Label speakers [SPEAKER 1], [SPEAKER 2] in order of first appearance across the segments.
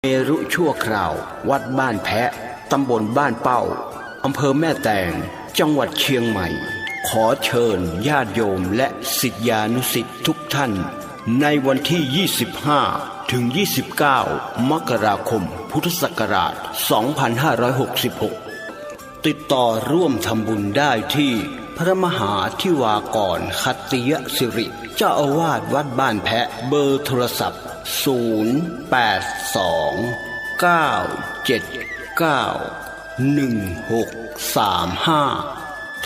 [SPEAKER 1] เมรุชั่วคราววัดบ้านแพะตำบลบ้านเป้าอำเภอแม่แตงจังหวัดเชียงใหม่ขอเชิญญาติโยมและศิษยานุศิษย์ทุกท่านในวันที่ 25 ถึง 29 มกราคม พุทธศักราช 2566 ติดต่อร่วมทำบุญได้ที่พระมหาธิวากรคัตติยสิริเจ้าอาวาสวัดบ้านแพะเบอร์โทรศัพท์0829791635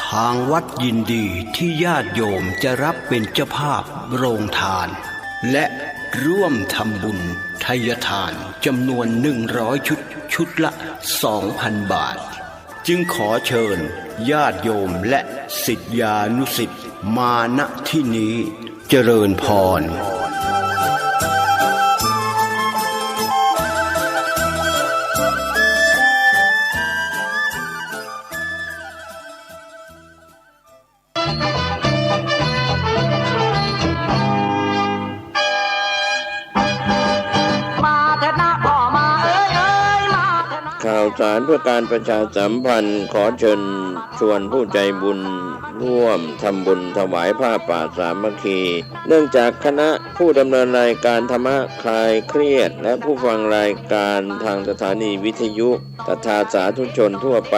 [SPEAKER 1] ทางวัดยินดีที่ญาติโยมจะรับเป็นเจ้าภาพโรงทานและร่วมทำบุญทายทานจำนวน100ชุดละ 2,000 บาทจึงขอเชิญญาติโยมและศิษยานุศิษย์มาณที่นี้เจริญพร
[SPEAKER 2] ข่าวสารเพื่อการประชาสัมพันธ์ขอเชิญชวนผู้ใจบุญร่วมทำบุญถวายผ้าป่าสามัคคีเนื่องจากคณะผู้ดำเนินรายการธรรมะคลายเครียดและผู้ฟังรายการทางสถานีวิทยุตถาสาธุชนทั่วไป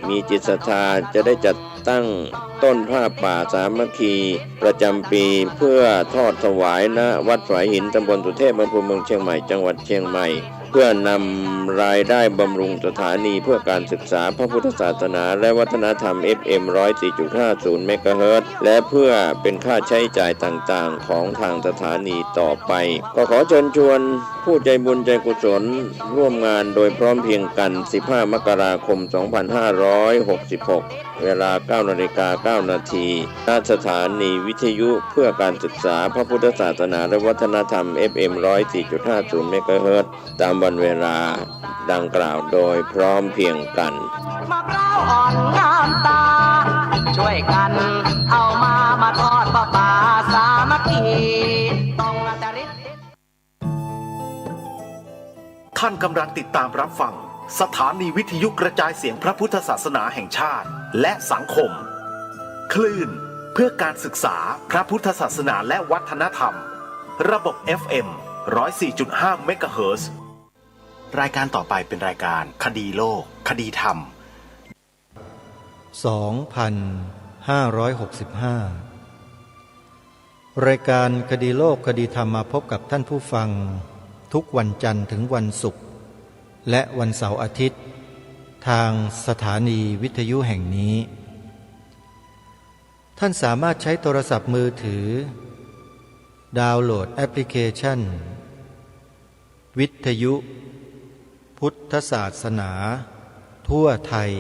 [SPEAKER 2] มีจิตศรัทธาจะได้จัดตั้งต้นผ้าป่าสามัคคีประจำปีเพื่อทอดถวายณวัดฝายหินตำบลสุเทพอำเภอเมืองเชียงใหม่จังหวัดเชียงใหม่เพื่อนำรายได้บำรุงสถานีเพื่อการศึกษาพระพุทธศาสนาและวัฒนธรรม FM 104.50 เมกะเฮิรตซ์และเพื่อเป็นค่าใช้จ่ายต่างๆของทางสถานีต่อไปก็ขอเชิญชวนผู้ใจบุญใจกุศลร่วมงานโดยพร้อมเพรียงกัน 15 มกราคม 2566 เวลา 9:09 น.ณ สถานีวิทยุเพื่อการศึกษาพระพุทธศาสนาและวัฒนธรรม FM 104.50 เมกะเฮิรตซ์ตามวันเวลาดังกล่าวโดยพร้อมเพรียงกัน
[SPEAKER 3] มะพร้าวอ่อนงามตาช่วยกันเอามาทอดผ้าป่าสามัคคีต้องจริต
[SPEAKER 4] ท่านกำลังติดตามรับฟังสถานีวิทยุกระจายเสียงพระพุทธศาสนาแห่งชาติและสังคมคลื่นเพื่อการศึกษาพระพุทธศาสนาและวัฒนธรรมระบบ FM 104.5 เมกะเฮิรตซ์รายการต่อไปเป็นรายการคดีโลกคดีธรรม
[SPEAKER 5] 2565 รายการคดีโลกคดีธรรมมาพบกับท่านผู้ฟังทุกวันจันทร์ถึงวันศุกร์และวันเสาร์อาทิตย์ทางสถานีวิทยุแห่งนี้ท่านสามารถใช้โทรศัพท์มือถือดาวน์โหลดแอปพลิเคชันวิทยุพุทธศาสนาทั่วไทย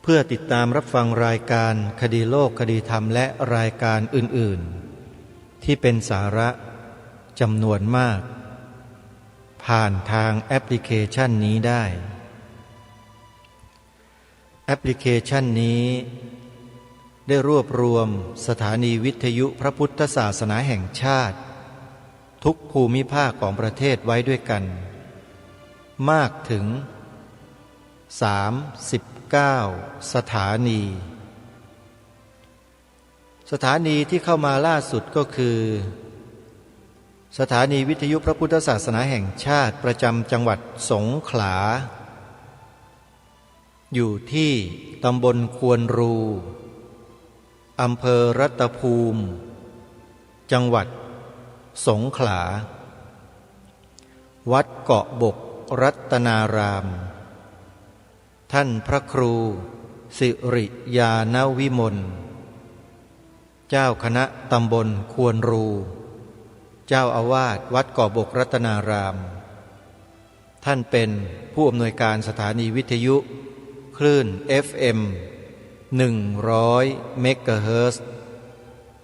[SPEAKER 5] เพื่อติดตามรับฟังรายการคดีโลกคดีธรรมและรายการอื่นๆที่เป็นสาระจำนวนมากผ่านทางแอปพลิเคชันนี้ได้แอปพลิเคชันนี้ได้รวบรวมสถานีวิทยุพระพุทธศาสนาแห่งชาติทุกภูมิภาคของประเทศไว้ด้วยกันมากถึง39สถานีที่เข้ามาล่าสุดก็คือสถานีวิทยุพระพุทธศาสนาแห่งชาติประจำจังหวัดสงขลาอยู่ที่ตำบลควนรูอำเภอรัตภูมิจังหวัดสงขลาวัดเกาะบกรัตนารามท่านพระครูสิริยานวิมลเจ้าคณะตำบลควนรูเจ้าอาวาสวัดเกาะบกรัตนารามท่านเป็นผู้อำนวยการสถานีวิทยุคลื่น FM 100 เมกะเฮิรตซ์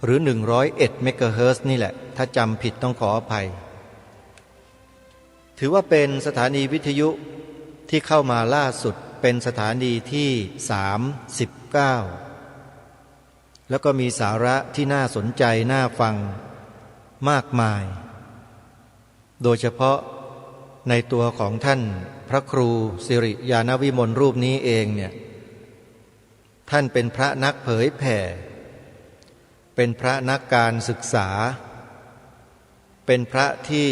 [SPEAKER 5] หรือ101 เมกะเฮิรตซ์นี่แหละถ้าจำผิดต้องขออภัยถือว่าเป็นสถานีวิทยุที่เข้ามาล่าสุดเป็นสถานีที่39แล้วก็มีสาระที่น่าสนใจน่าฟัง มากมายโดยเฉพาะ ในตัวของท่านพระครูสิริญาณวิมลรูปนี้เองเนี่ยท่านเป็นพระนักเผยแผ่เป็นพระนักการศึกษาเป็นพระที่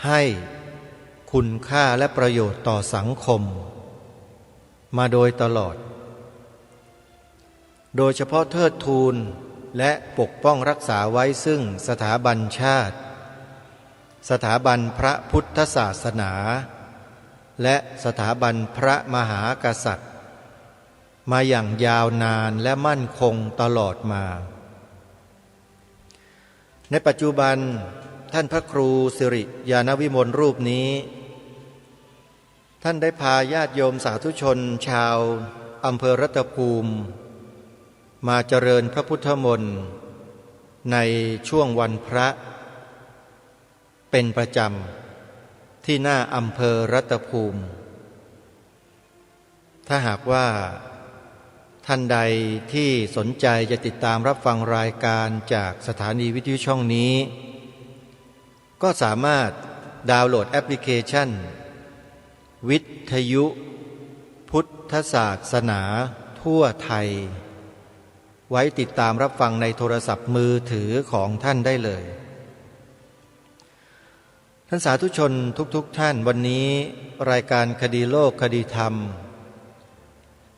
[SPEAKER 5] ให้คุณค่าและประโยชน์ต่อสังคมมาโดยตลอดโดยเฉพาะเทิดทูนและปกป้องรักษาไว้ซึ่งสถาบันชาติสถาบันพระพุทธศาสนาและสถาบันพระมหากษัตริย์มาอย่างยาวนานและมั่นคงตลอดมาในปัจจุบันท่านพระครูสิริญาณวิมลรูปนี้ท่านได้พาญาติโยมสาธุชนชาวอำเภอรัตภูมิมาเจริญพระพุทธมนต์ในช่วงวันพระเป็นประจำที่หน้าอำเภอรัตภูมิถ้าหากว่าท่านใดที่สนใจจะติดตามรับฟังรายการจากสถานีวิทยุช่องนี้ก็สามารถดาวน์โหลดแอปพลิเคชันวิทยุพุทธศาสนาทั่วไทยไว้ติดตามรับฟังในโทรศัพท์มือถือของท่านได้เลยท่านสาธุชนทุกท่านวันนี้รายการคดีโลกคดีธรรม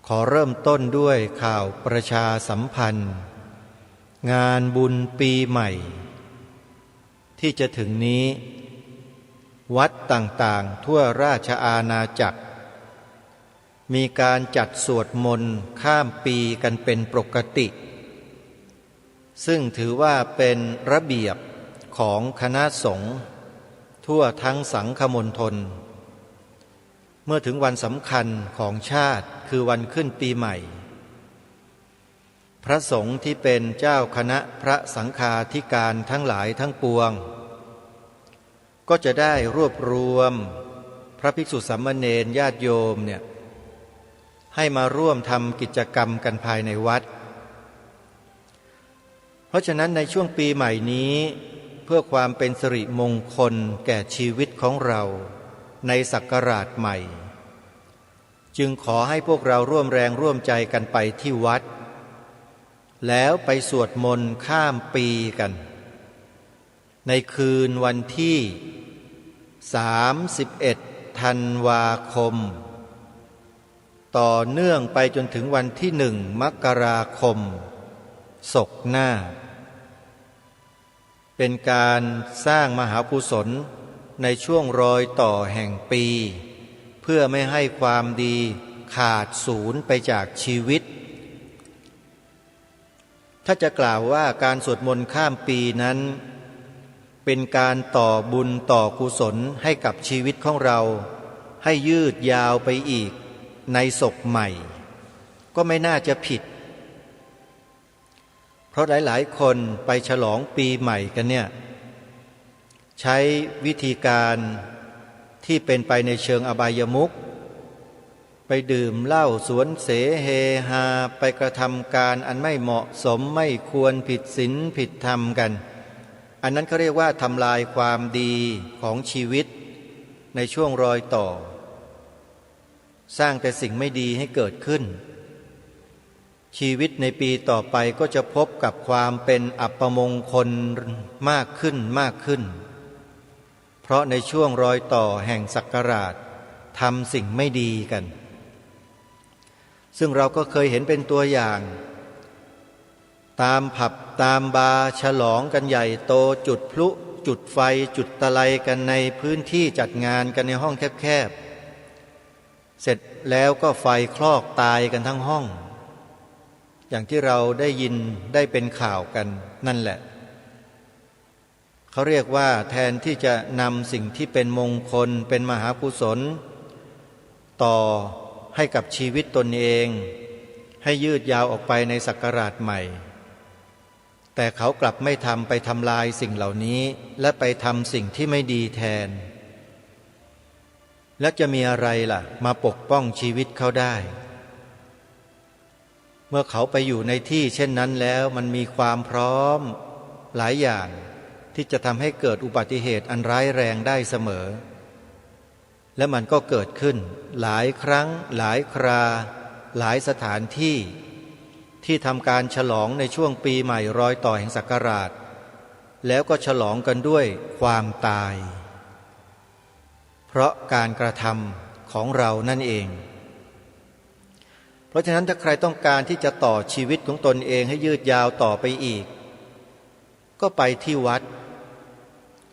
[SPEAKER 5] ขอเริ่มต้นด้วยข่าวประชาสัมพันธ์งานบุญปีใหม่ที่จะถึงนี้วัดต่างๆทั่วราชอาณาจักรมีการจัดสวดมนต์ข้ามปีกันเป็นปกติซึ่งถือว่าเป็นระเบียบของคณะสงฆ์ทั่วทั้งสังฆมณฑลเมื่อถึงวันสำคัญของชาติคือวันขึ้นปีใหม่พระสงฆ์ที่เป็นเจ้าคณะพระสังฆาธิการทั้งหลายทั้งปวงก็จะได้รวบรวมพระภิกษุสามเณรญาติโยมเนี่ยให้มาร่วมทำกิจกรรมกันภายในวัดเพราะฉะนั้นในช่วงปีใหม่นี้เพื่อความเป็นสิริมงคลแก่ชีวิตของเราในศักราชใหม่จึงขอให้พวกเราร่วมแรงร่วมใจกันไปที่วัดแล้วไปสวดมนต์ข้ามปีกันในคืนวันที่31 ธันวาคมต่อเนื่องไปจนถึงวันที่1 มกราคมศกหน้าเป็นการสร้างมหากุศลในช่วงรอยต่อแห่งปีเพื่อไม่ให้ความดีขาดศูนย์ไปจากชีวิตถ้าจะกล่าวว่าการสวดมนต์ข้ามปีนั้นเป็นการต่อบุญต่อกุศลให้กับชีวิตของเราให้ยืดยาวไปอีกในศกใหม่ก็ไม่น่าจะผิดเพราะหลายๆคนไปฉลองปีใหม่กันเนี่ยใช้วิธีการที่เป็นไปในเชิงอบายมุขไปดื่มเหล้าสวนเสเฮฮาไปกระทำการอันไม่เหมาะสมไม่ควรผิดศีลผิดธรรมกันอันนั้นเขาเรียกว่าทำลายความดีของชีวิตในช่วงรอยต่อสร้างแต่สิ่งไม่ดีให้เกิดขึ้นชีวิตในปีต่อไปก็จะพบกับความเป็นอัปมงคลมากขึ้นมากขึ้นเพราะในช่วงรอยต่อแห่งศักราชทำสิ่งไม่ดีกันซึ่งเราก็เคยเห็นเป็นตัวอย่างตามผับตามบาร์ฉลองกันใหญ่โตจุดพลุจุดไฟจุดตะไลกันในพื้นที่จัดงานกันในห้องแคบๆเสร็จแล้วก็ไฟคลอกตายกันทั้งห้องอย่างที่เราได้ยินได้เป็นข่าวกันนั่นแหละเขาเรียกว่าแทนที่จะนำสิ่งที่เป็นมงคลเป็นมหากุศลต่อให้กับชีวิตตนเองให้ยืดยาวออกไปในศักราชใหม่แต่เขากลับไม่ทำไปทำลายสิ่งเหล่านี้และไปทำสิ่งที่ไม่ดีแทนและจะมีอะไรล่ะมาปกป้องชีวิตเขาได้เมื่อเขาไปอยู่ในที่เช่นนั้นแล้วมันมีความพร้อมหลายอย่างที่จะทำให้เกิดอุบัติเหตุอันร้ายแรงได้เสมอ และมันก็เกิดขึ้นหลายครั้งหลายคราหลายสถานที่ที่ทำการฉลองในช่วงปีใหม่รอยต่อแห่งศักราชแล้วก็ฉลองกันด้วยความตายเพราะการกระทำของเรานั่นเองเพราะฉะนั้นถ้าใครต้องการที่จะต่อชีวิตของตนเองให้ยืดยาวต่อไปอีกก็ไปที่วัด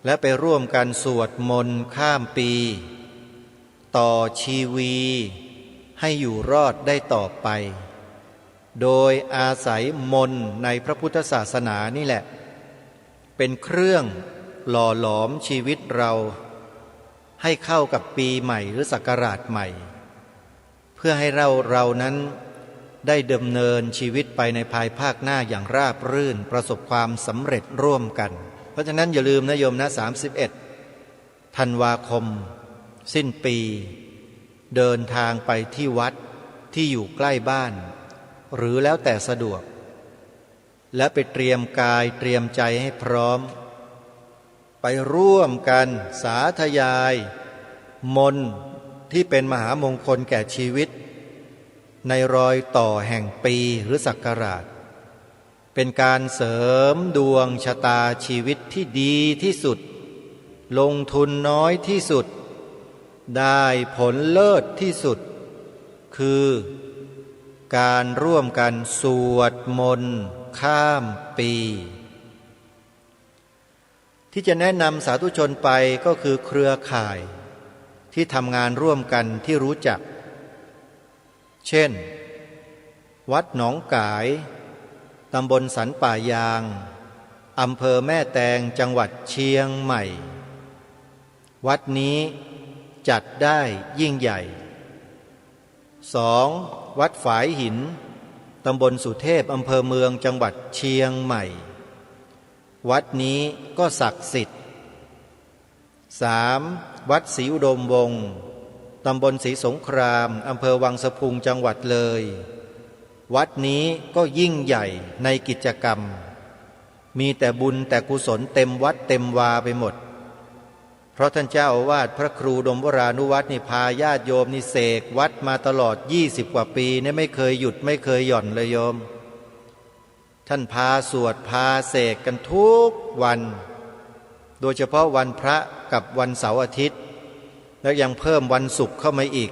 [SPEAKER 5] และไปร่วมกันสวดมนต์ข้ามปีต่อชีวีให้อยู่รอดได้ต่อไปโดยอาศัยมนต์ในพระพุทธศาสนานี่แหละเป็นเครื่องหล่อหลอมชีวิตเราให้เข้ากับปีใหม่หรือศักราชใหม่เพื่อให้เรานั้นได้ดำเนินชีวิตไปในภายภาคหน้าอย่างราบรื่นประสบความสำเร็จร่วมกันเพราะฉะนั้นอย่าลืมนะโยมนะ31 ธันวาคมสิ้นปีเดินทางไปที่วัดที่อยู่ใกล้บ้านหรือแล้วแต่สะดวกและไปเตรียมกายเตรียมใจให้พร้อมไปร่วมกันสาธยายมนต์ที่เป็นมหามงคลแก่ชีวิตในรอยต่อแห่งปีหรือศักราชเป็นการเสริมดวงชะตาชีวิตที่ดีที่สุดลงทุนน้อยที่สุดได้ผลเลิศที่สุดคือการร่วมกันสวดมนต์ข้ามปีที่จะแนะนำสาธุชนไปก็คือเครือข่ายที่ทำงานร่วมกันที่รู้จักเช่นวัดหนองกายตำบลสันป่ายางอำเภอแม่แตงจังหวัดเชียงใหม่วัดนี้จัดได้ยิ่งใหญ่ 2. วัดฝายหินตำบลสุเทพอำเภอเมืองจังหวัดเชียงใหม่วัดนี้ก็ศักดิ์สิทธิ์ 3. วัดศรีอุดมวงศ์ตำบลศรีสงครามอำเภอวังสะพุงจังหวัดเลยวัดนี้ก็ยิ่งใหญ่ในกิจกรรมมีแต่บุญแต่กุศลเต็มวัดเต็มวาไปหมดเพราะท่านเจ้าอาวาสพระครูดมวรานุวัฒน์นี่พาญาติโยมนี่เสกวัดมาตลอด20 กว่าปีเนี่ยไม่เคยหยุดไม่เคยหย่อนเลยโยมท่านพาสวดพาเสกกันทุกวันโดยเฉพาะวันพระกับวันเสาร์อาทิตย์แล้วยังเพิ่มวันศุกร์เข้ามาอีก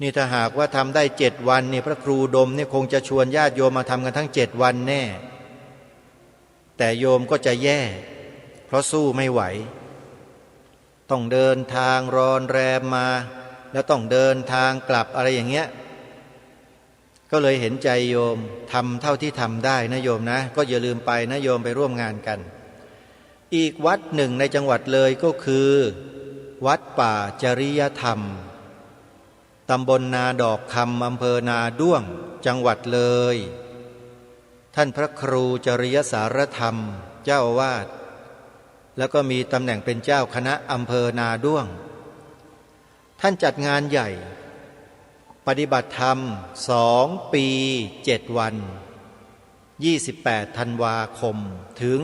[SPEAKER 5] นี่ถ้าหากว่าทำได้7 วันนี่พระครูดมนี่คงจะชวนญาติโยมมาทำกันทั้ง7 วันแน่แต่โยมก็จะแย่เพราะสู้ไม่ไหวต้องเดินทางรอนแรมมาแล้วต้องเดินทางกลับอะไรอย่างเงี้ยก็เลยเห็นใจโยมทำเท่าที่ทำได้นะโยมนะก็อย่าลืมไปนะโยมไปร่วมงานกันอีกวัดหนึ่งในจังหวัดเลยก็คือวัดป่าจริยธรรมตำบลนาดอกคำอำเภอนาด้วงจังหวัดเลยท่านพระครูจริยสารธรรมเจ้าอาวาสแล้วก็มีตำแหน่งเป็นเจ้าคณะอำเภอนาด้วงท่านจัดงานใหญ่ปฏิบัติธรรม2 ปี 7 วัน28 ธันวาคมถึง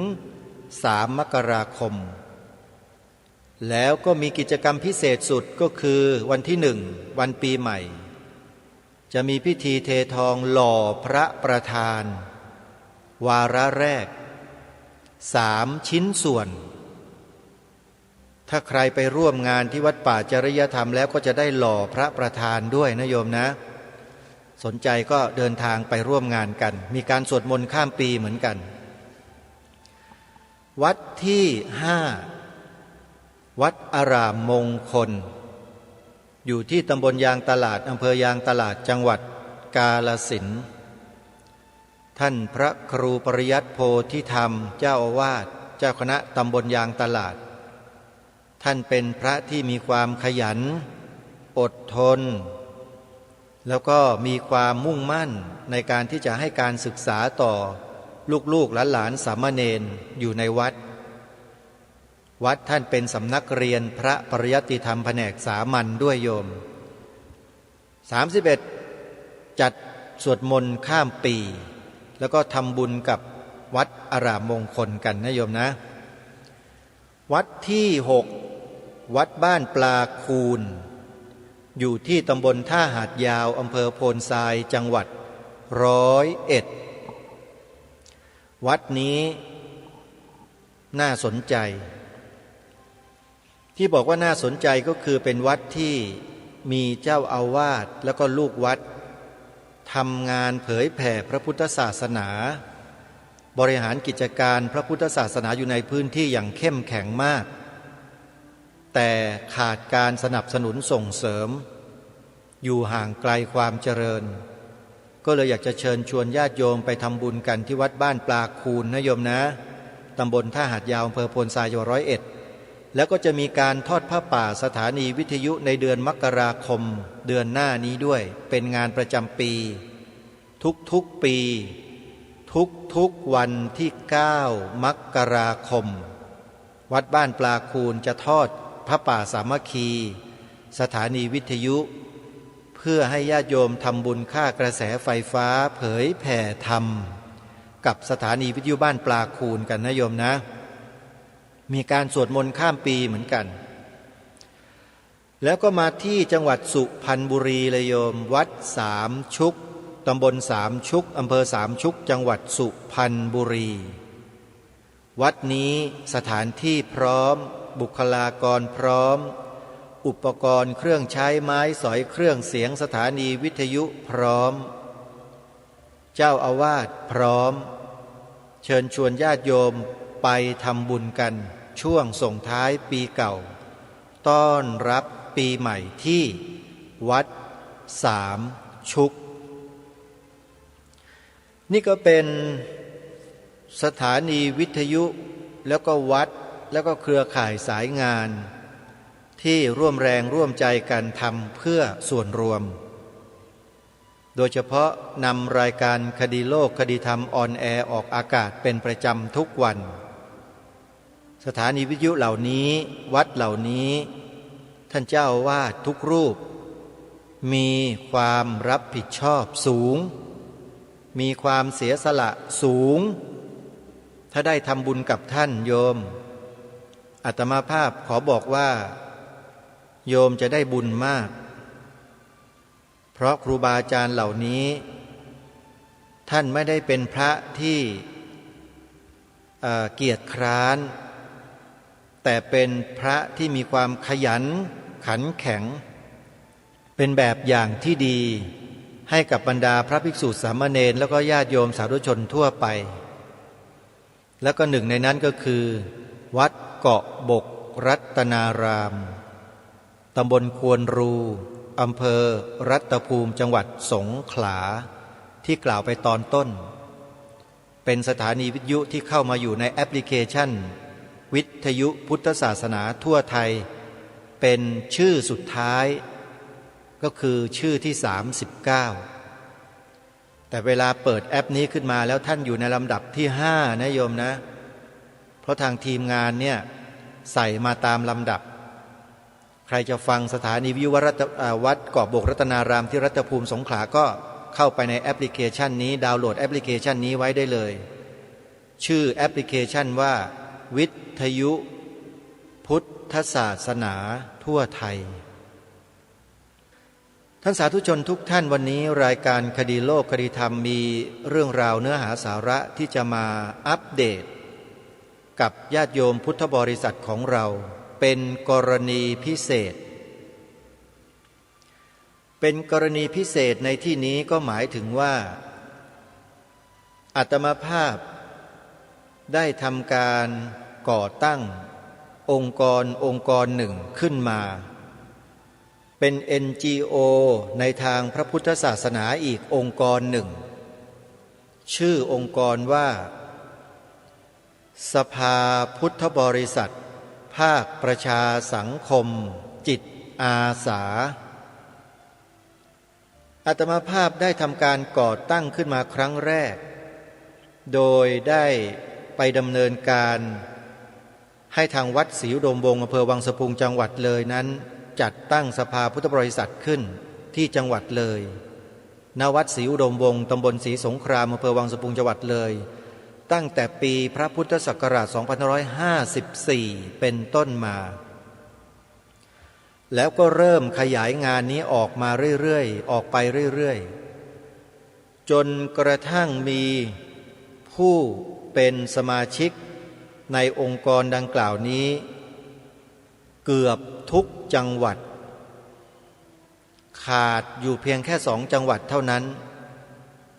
[SPEAKER 5] 3 มกราคมแล้วก็มีกิจกรรมพิเศษสุดก็คือวันที่1วันปีใหม่จะมีพิธีเททองหล่อพระประธานวาระแรก3 ชิ้นส่วนถ้าใครไปร่วมงานที่วัดป่าจริยธรรมแล้วก็จะได้หล่อพระประธานด้วยนะโยมนะสนใจก็เดินทางไปร่วมงานกันมีการสวดมนต์ข้ามปีเหมือนกันวัดที่5วัดอารามมงคลอยู่ที่ตำบลยางตลาดอำเภอยางตลาดจังหวัดกาฬสินธุ์ท่านพระครูปริยัติโพธิธรรมเจ้าอาวาสเจ้าคณะตำบลยางตลาดท่านเป็นพระที่มีความขยันอดทนแล้วก็มีความมุ่งมั่นในการที่จะให้การศึกษาต่อลูกๆหลานๆสามเณรอยู่ในวัดท่านเป็นสำนักเรียนพระปริยัติธรรมแผนกสามัญด้วยโยม31จัดสวดมนต์ข้ามปีแล้วก็ทำบุญกับวัดอารามมงคลกันนะโยมนะวัดที่6 วัดบ้านปลาคูนอยู่ที่ตำบลท่าหาดยาวอำเภอโพนทรายจังหวัด101วัดนี้น่าสนใจที่บอกว่าน่าสนใจก็คือเป็นวัดที่มีเจ้าอาวาสแล้วก็ลูกวัดทำงานเผยแผ่พระพุทธศาสนาบริหารกิจการพระพุทธศาสนาอยู่ในพื้นที่อย่างเข้มแข็งมากแต่ขาดการสนับสนุนส่งเสริมอยู่ห่างไกลความเจริญก็เลยอยากจะเชิญชวนญาติโยมไปทำบุญกันที่วัดบ้านปลาคูนนะโยมนะตำบลท่าหาดยาวอำเภอโพนทรายจังหวัด101แล้วก็จะมีการทอดผ้าป่าสถานีวิทยุในเดือนมกราคมเดือนหน้านี้ด้วยเป็นงานประจำปีทุกปีทุกวันที่9 มกราคมวัดบ้านปลาคูนจะทอดพระป่าสามัคคีสถานีวิทยุเพื่อให้ญาติโยมทำบุญค่ากระแสไฟฟ้าเผยแผ่ธรรมกับสถานีวิทยุบ้านปลาคูนกันนะโยมนะมีการสวดมนต์ข้ามปีเหมือนกันแล้วก็มาที่จังหวัดสุพรรณบุรีเลยโยมวัดสามชุกตำบลสามชุกอำเภอสามชุกจังหวัดสุพรรณบุรีวัดนี้สถานที่พร้อมบุคลากรพร้อมอุปกรณ์เครื่องใช้ไม้สอยเครื่องเสียงสถานีวิทยุพร้อมเจ้าอาวาสพร้อมเชิญชวนญาติโยมไปทำบุญกันช่วงส่งท้ายปีเก่าต้อนรับปีใหม่ที่วัดสามชุกนี่ก็เป็นสถานีวิทยุแล้วก็วัดแล้วก็เครือข่ายสายงานที่ร่วมแรงร่วมใจกันทำเพื่อส่วนรวมโดยเฉพาะนำรายการคดีโลกคดีธรรมออนแอร์ออกอากาศเป็นประจำทุกวันสถานีวิทยุเหล่านี้วัดเหล่านี้ท่านเจ้าอาวาสทุกรูปมีความรับผิดชอบสูงมีความเสียสละสูงถ้าได้ทำบุญกับท่านโยมอาตมาภาพขอบอกว่าโยมจะได้บุญมากเพราะครูบาอาจารย์เหล่านี้ท่านไม่ได้เป็นพระที่เกียจคร้านแต่เป็นพระที่มีความขยันขันแข็งเป็นแบบอย่างที่ดีให้กับบรรดาพระภิกษุสามเณรแล้วก็ญาติโยมสาธุชนทั่วไปแล้วก็หนึ่งในนั้นก็คือวัดเกาะบกรัตนารามตำบลควนรูอำเภอรัตภูมิจังหวัดสงขลาที่กล่าวไปตอนต้นเป็นสถานีวิทยุที่เข้ามาอยู่ในแอปพลิเคชันวิทยุพุทธศาสนาทั่วไทยเป็นชื่อสุดท้ายก็คือชื่อที่39แต่เวลาเปิดแอปนี้ขึ้นมาแล้วท่านอยู่ในลำดับที่5นะโยมนะเพราะทางทีมงานเนี่ยใส่มาตามลำดับใครจะฟังสถานีวิทยุวัดเกาะบกรัตนารามที่รัตภูมิสงขลาก็เข้าไปในแอปพลิเคชันนี้ดาวน์โหลดแอปพลิเคชันนี้ไว้ได้เลยชื่อแอปพลิเคชันว่าวิทยุพุทธศาสนาทั่วไทยท่านสาธุชนทุกท่านวันนี้รายการคดีโลกคดีธรรมมีเรื่องราวเนื้อหาสาระที่จะมาอัปเดตกับญาติโยมพุทธบริษัทของเราเป็นกรณีพิเศษเป็นกรณีพิเศษในที่นี้ก็หมายถึงว่าอาตมาภาพได้ทำการก่อตั้งองค์กรหนึ่งขึ้นมาเป็น NGO ในทางพระพุทธศาสนาอีกองค์กรหนึ่งชื่อองค์กรว่าสภาพุทธบริษัทภาคประชาสังคมจิตอาสาอาตมาภาพได้ทำการก่อตั้งขึ้นมาครั้งแรกโดยได้ไปดำเนินการให้ทางวัดศรีอุดมวงศ์อำเภอวังสะพุงจังหวัดเลยนั้นจัดตั้งสภาพุทธบริษัทขึ้นที่จังหวัดเลยณวัดศรีอุดมวงศ์ตำบลศรีสงครามอำเภอวังสะพุงจังหวัดเลยตั้งแต่ปีพระพุทธศักราช 2554 เป็นต้นมา แล้วก็เริ่มขยายงานนี้ออกมาเรื่อยๆออกไปเรื่อยๆจนกระทั่งมีผู้เป็นสมาชิกในองค์กรดังกล่าวนี้เกือบทุกจังหวัดขาดอยู่เพียงแค่2 จังหวัดเท่านั้น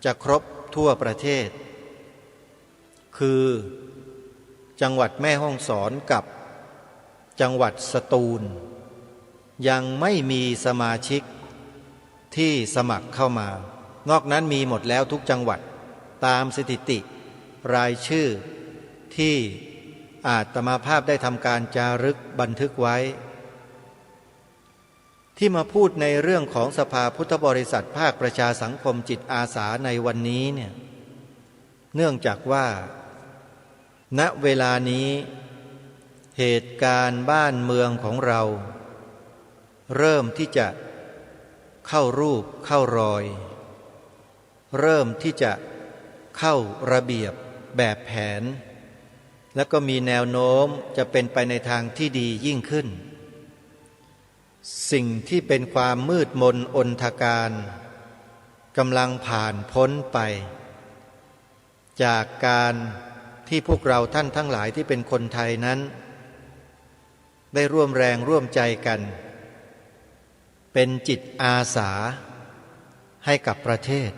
[SPEAKER 5] จะครบทั่วประเทศคือจังหวัดแม่ฮ่องสอนกับจังหวัดสตูลยังไม่มีสมาชิกที่สมัครเข้ามานอกนั้นมีหมดแล้วทุกจังหวัดตามสถิติรายชื่อที่อาตมาภาพได้ทำการจารึกบันทึกไว้ที่มาพูดในเรื่องของสภาพุทธบริษัทภาคประชาสังคมจิตอาสาในวันนี้เนี่ยเนื่องจากว่าณเวลานี้เหตุการณ์บ้านเมืองของเราเริ่มที่จะเข้ารูปเข้ารอยเริ่มที่จะเข้าระเบียบแบบแผนและก็มีแนวโน้มจะเป็นไปในทางที่ดียิ่งขึ้นสิ่งที่เป็นความมืดมนอนทการกำลังผ่านพ้นไปจากการที่พวกเราท่านทั้งหลายที่เป็นคนไทยนั้นได้ร่วมแรงร่วมใจกันเป็นจิตอาสาให้กับประเทศ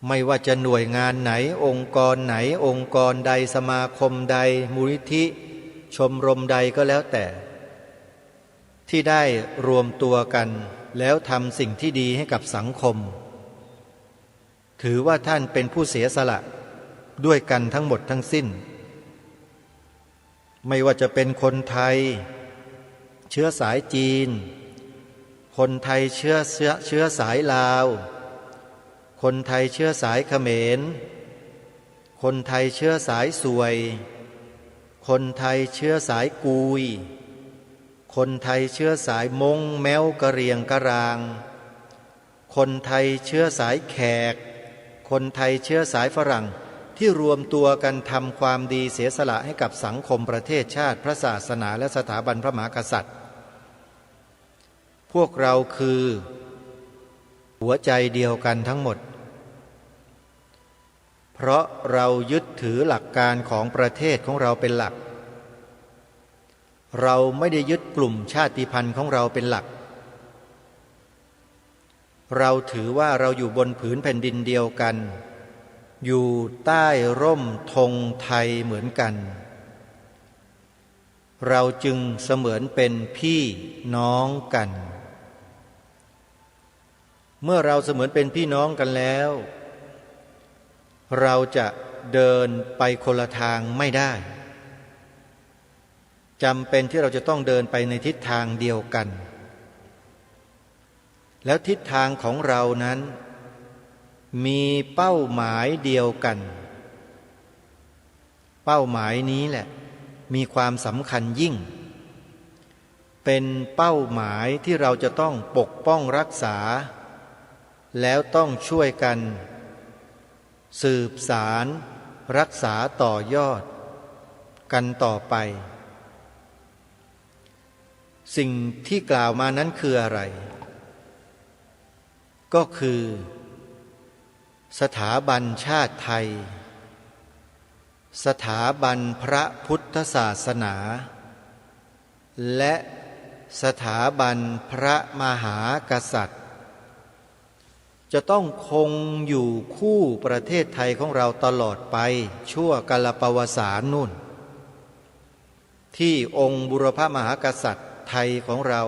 [SPEAKER 5] ไม่ว่าจะหน่วยงานไหนองค์กรไหนองค์กรใดสมาคมใดมูลนิธิชมรมใดก็แล้วแต่ที่ได้รวมตัวกันแล้วทำสิ่งที่ดีให้กับสังคมถือว่าท่านเป็นผู้เสียสละด้วยกันทั้งหมดทั้งสิ้นไม่ว่าจะเป็นคนไทยเชื้อสายจีนคนไทยเชื้อสายลาวคนไทยเชื้อสายเขมรคนไทยเชื้อสายสวยคนไทยเชื้อสายกุยคนไทยเชื้อสายมงแม้วกะเหรี่ยงกะรางคนไทยเชื้อสายแขกคนไทยเชื้อสายฝรั่งที่รวมตัวกันทำความดีเสียสละให้กับสังคมประเทศชาติพระศาสนาและสถาบันพระมหากษัตริย์พวกเราคือหัวใจเดียวกันทั้งหมดเพราะเรายึดถือหลักการของประเทศของเราเป็นหลักเราไม่ได้ยึดกลุ่มชาติพันธุ์ของเราเป็นหลักเราถือว่าเราอยู่บนผืนแผ่นดินเดียวกันอยู่ใต้ร่มธงไทยเหมือนกันเราจึงเสมือนเป็นพี่น้องกันเมื่อเราเสมือนเป็นพี่น้องกันแล้วเราจะเดินไปคนละทางไม่ได้จำเป็นที่เราจะต้องเดินไปในทิศทางเดียวกันแล้วทิศทางของเรานั้นมีเป้าหมายเดียวกันเป้าหมายนี้แหละมีความสำคัญยิ่งเป็นเป้าหมายที่เราจะต้องปกป้องรักษาแล้วต้องช่วยกันสืบสารรักษาต่อยอดกันต่อไปสิ่งที่กล่าวมานั้นคืออะไรก็คือสถาบันชาติไทยสถาบันพระพุทธศาสนาและสถาบันพระมหากษัตริย์จะต้องคงอยู่คู่ประเทศไทยของเราตลอดไปชั่วกาลปวสานนู่นที่องค์บุรพมหากษัตริย์ไทยของเรา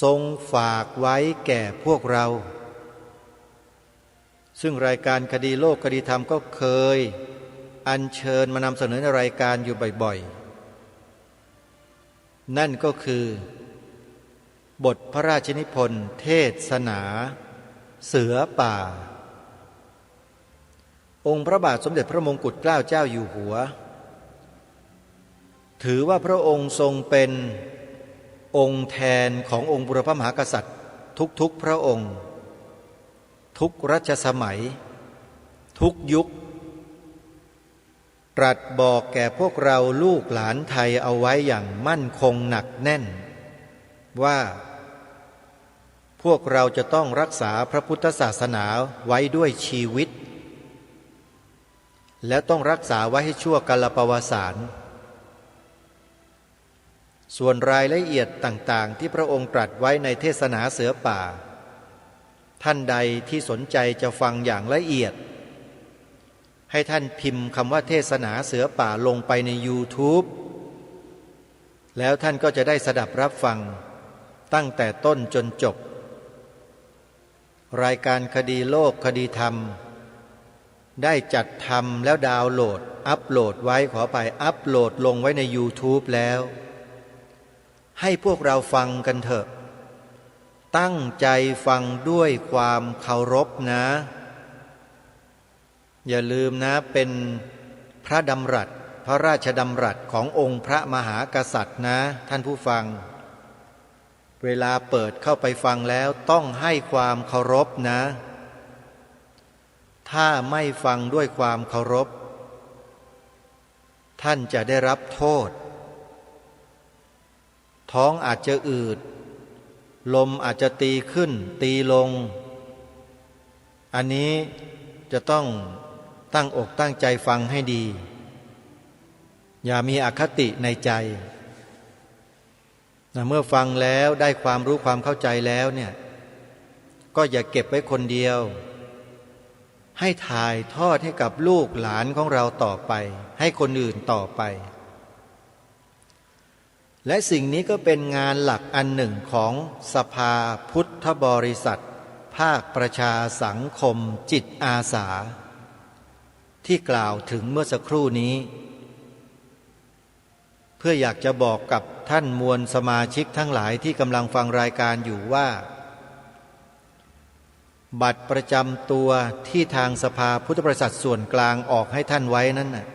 [SPEAKER 5] ทรงฝากไว้แก่พวกเราซึ่งรายการคดีโลกคดีธรรมก็เคยอัญเชิญมานำเสนอในรายการอยู่บ่อยๆนั่นก็คือบทพระราชนิพนธ์เทศนาเสือป่าองค์พระบาทสมเด็จพระมงกุฎเกล้าเจ้าอยู่หัวถือว่าพระองค์ทรงเป็นองค์แทนขององค์บุรพมหากษัตริย์ทุกพระองค์ทุกรัชสมัยทุกยุค ตรัสบอกแก่พวกเราลูกหลานไทยเอาไว้อย่างมั่นคงหนักแน่นว่าพวกเราจะต้องรักษาพระพุทธศาสนาไว้ด้วยชีวิตและต้องรักษาไว้ให้ชั่วกาลปวสานส่วนรายละเอียดต่างๆที่พระองค์ตรัสไว้ในเทศนาเสือป่าท่านใดที่สนใจจะฟังอย่างละเอียดให้ท่านพิมพ์คำว่าเทศนาเสือป่าลงไปใน YouTube แล้วท่านก็จะได้สดับรับฟังตั้งแต่ต้นจนจบรายการคดีโลกคดีธรรมได้จัดทำแล้วดาวน์โหลดอัปโหลดไว้อัปโหลดลงไว้ใน YouTube แล้วให้พวกเราฟังกันเถอะตั้งใจฟังด้วยความเคารพนะอย่าลืมนะเป็นพระดำรัสพระราชดำรัสขององค์พระมหากษัตริย์นะท่านผู้ฟังเวลาเปิดเข้าไปฟังแล้วต้องให้ความเคารพนะถ้าไม่ฟังด้วยความเคารพท่านจะได้รับโทษท้องอาจจะอืดลมอาจจะตีขึ้นตีลงอันนี้จะต้องตั้งอกตั้งใจฟังให้ดีอย่ามีอคติในใจเมื่อฟังแล้วได้ความรู้ความเข้าใจแล้วเนี่ยก็อย่าเก็บไว้คนเดียวให้ถ่ายทอดให้กับลูกหลานของเราต่อไปให้คนอื่นต่อไปและสิ่งนี้ก็เป็นงานหลักอันหนึ่งของสภาพุทธบริษัทภาคประชาสังคมจิตอาสาที่กล่าวถึงเมื่อสักครู่นี้เพื่ออยากจะบอกกับท่านมวลสมาชิกทั้งหลายที่กำลังฟังรายการอยู่ว่าบัตรประจำตัวที่ทางสภาพุทธบริษัทส่วนกลางออกให้ท่านไว้นั้นน่ะ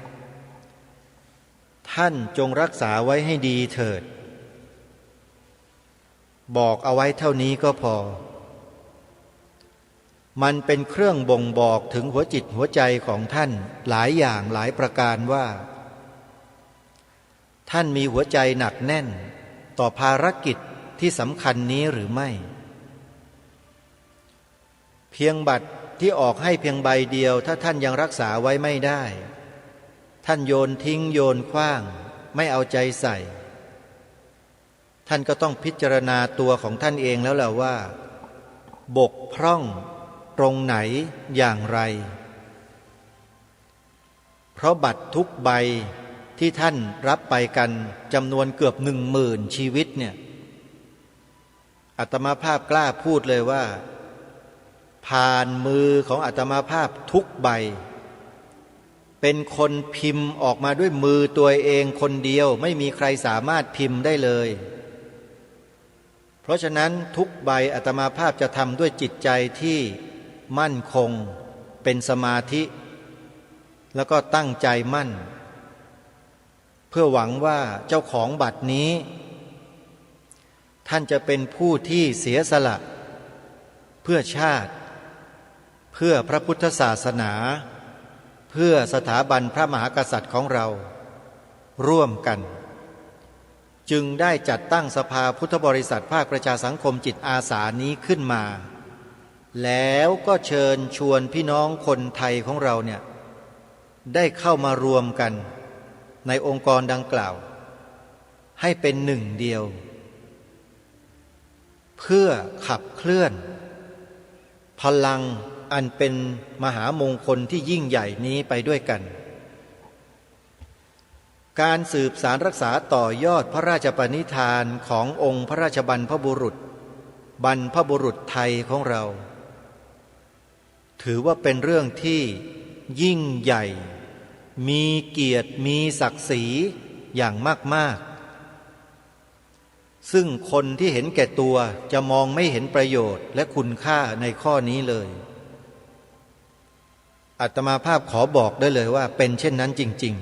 [SPEAKER 5] ท่านจงรักษาไว้ให้ดีเถิดบอกเอาไว้เท่านี้ก็พอมันเป็นเครื่องบ่งบอกถึงหัวจิตหัวใจของท่านหลายอย่างหลายประการว่าท่านมีหัวใจหนักแน่นต่อภารกิจที่สำคัญนี้หรือไม่เพียงบัตรที่ออกให้เพียงใบเดียวถ้าท่านยังรักษาไว้ไม่ได้ท่านโยนทิ้งโยนขว้างไม่เอาใจใส่ท่านก็ต้องพิจารณาตัวของท่านเองแล้วแหละว่าบกพร่องตรงไหนอย่างไรเพราะบัตรทุกใบที่ท่านรับไปกันจำนวนเกือบ10,000 ชีวิตเนี่ยอาตมาภาพกล้าพูดเลยว่าผ่านมือของอาตมาภาพทุกใบเป็นคนพิมพ์ออกมาด้วยมือตัวเองคนเดียวไม่มีใครสามารถพิมพ์ได้เลยเพราะฉะนั้นทุกใบอาตมาภาพจะทำด้วยจิตใจที่มั่นคงเป็นสมาธิแล้วก็ตั้งใจมั่นเพื่อหวังว่าเจ้าของบัตรนี้ท่านจะเป็นผู้ที่เสียสละเพื่อชาติเพื่อพระพุทธศาสนาเพื่อสถาบันพระมหากษัตริย์ของเราร่วมกันจึงได้จัดตั้งสภาพุทธบริษัทภาคประชาสังคมจิตอาสานี้ขึ้นมาแล้วก็เชิญชวนพี่น้องคนไทยของเราเนี่ยได้เข้ามารวมกันในองค์กรดังกล่าวให้เป็นหนึ่งเดียวเพื่อขับเคลื่อนพลังอันเป็นมหามงคลที่ยิ่งใหญ่นี้ไปด้วยกันการสืบสารรักษาต่อยอดพระราชปณิธานขององค์พระราชบรรพบุรุษไทยของเราถือว่าเป็นเรื่องที่ยิ่งใหญ่มีเกียรติมีศักดิ์ศรีอย่างมากๆซึ่งคนที่เห็นแก่ตัวจะมองไม่เห็นประโยชน์และคุณค่าในข้อนี้เลยอาตมาภาพขอบอกได้เลยว่าเป็นเช่นนั้นจริง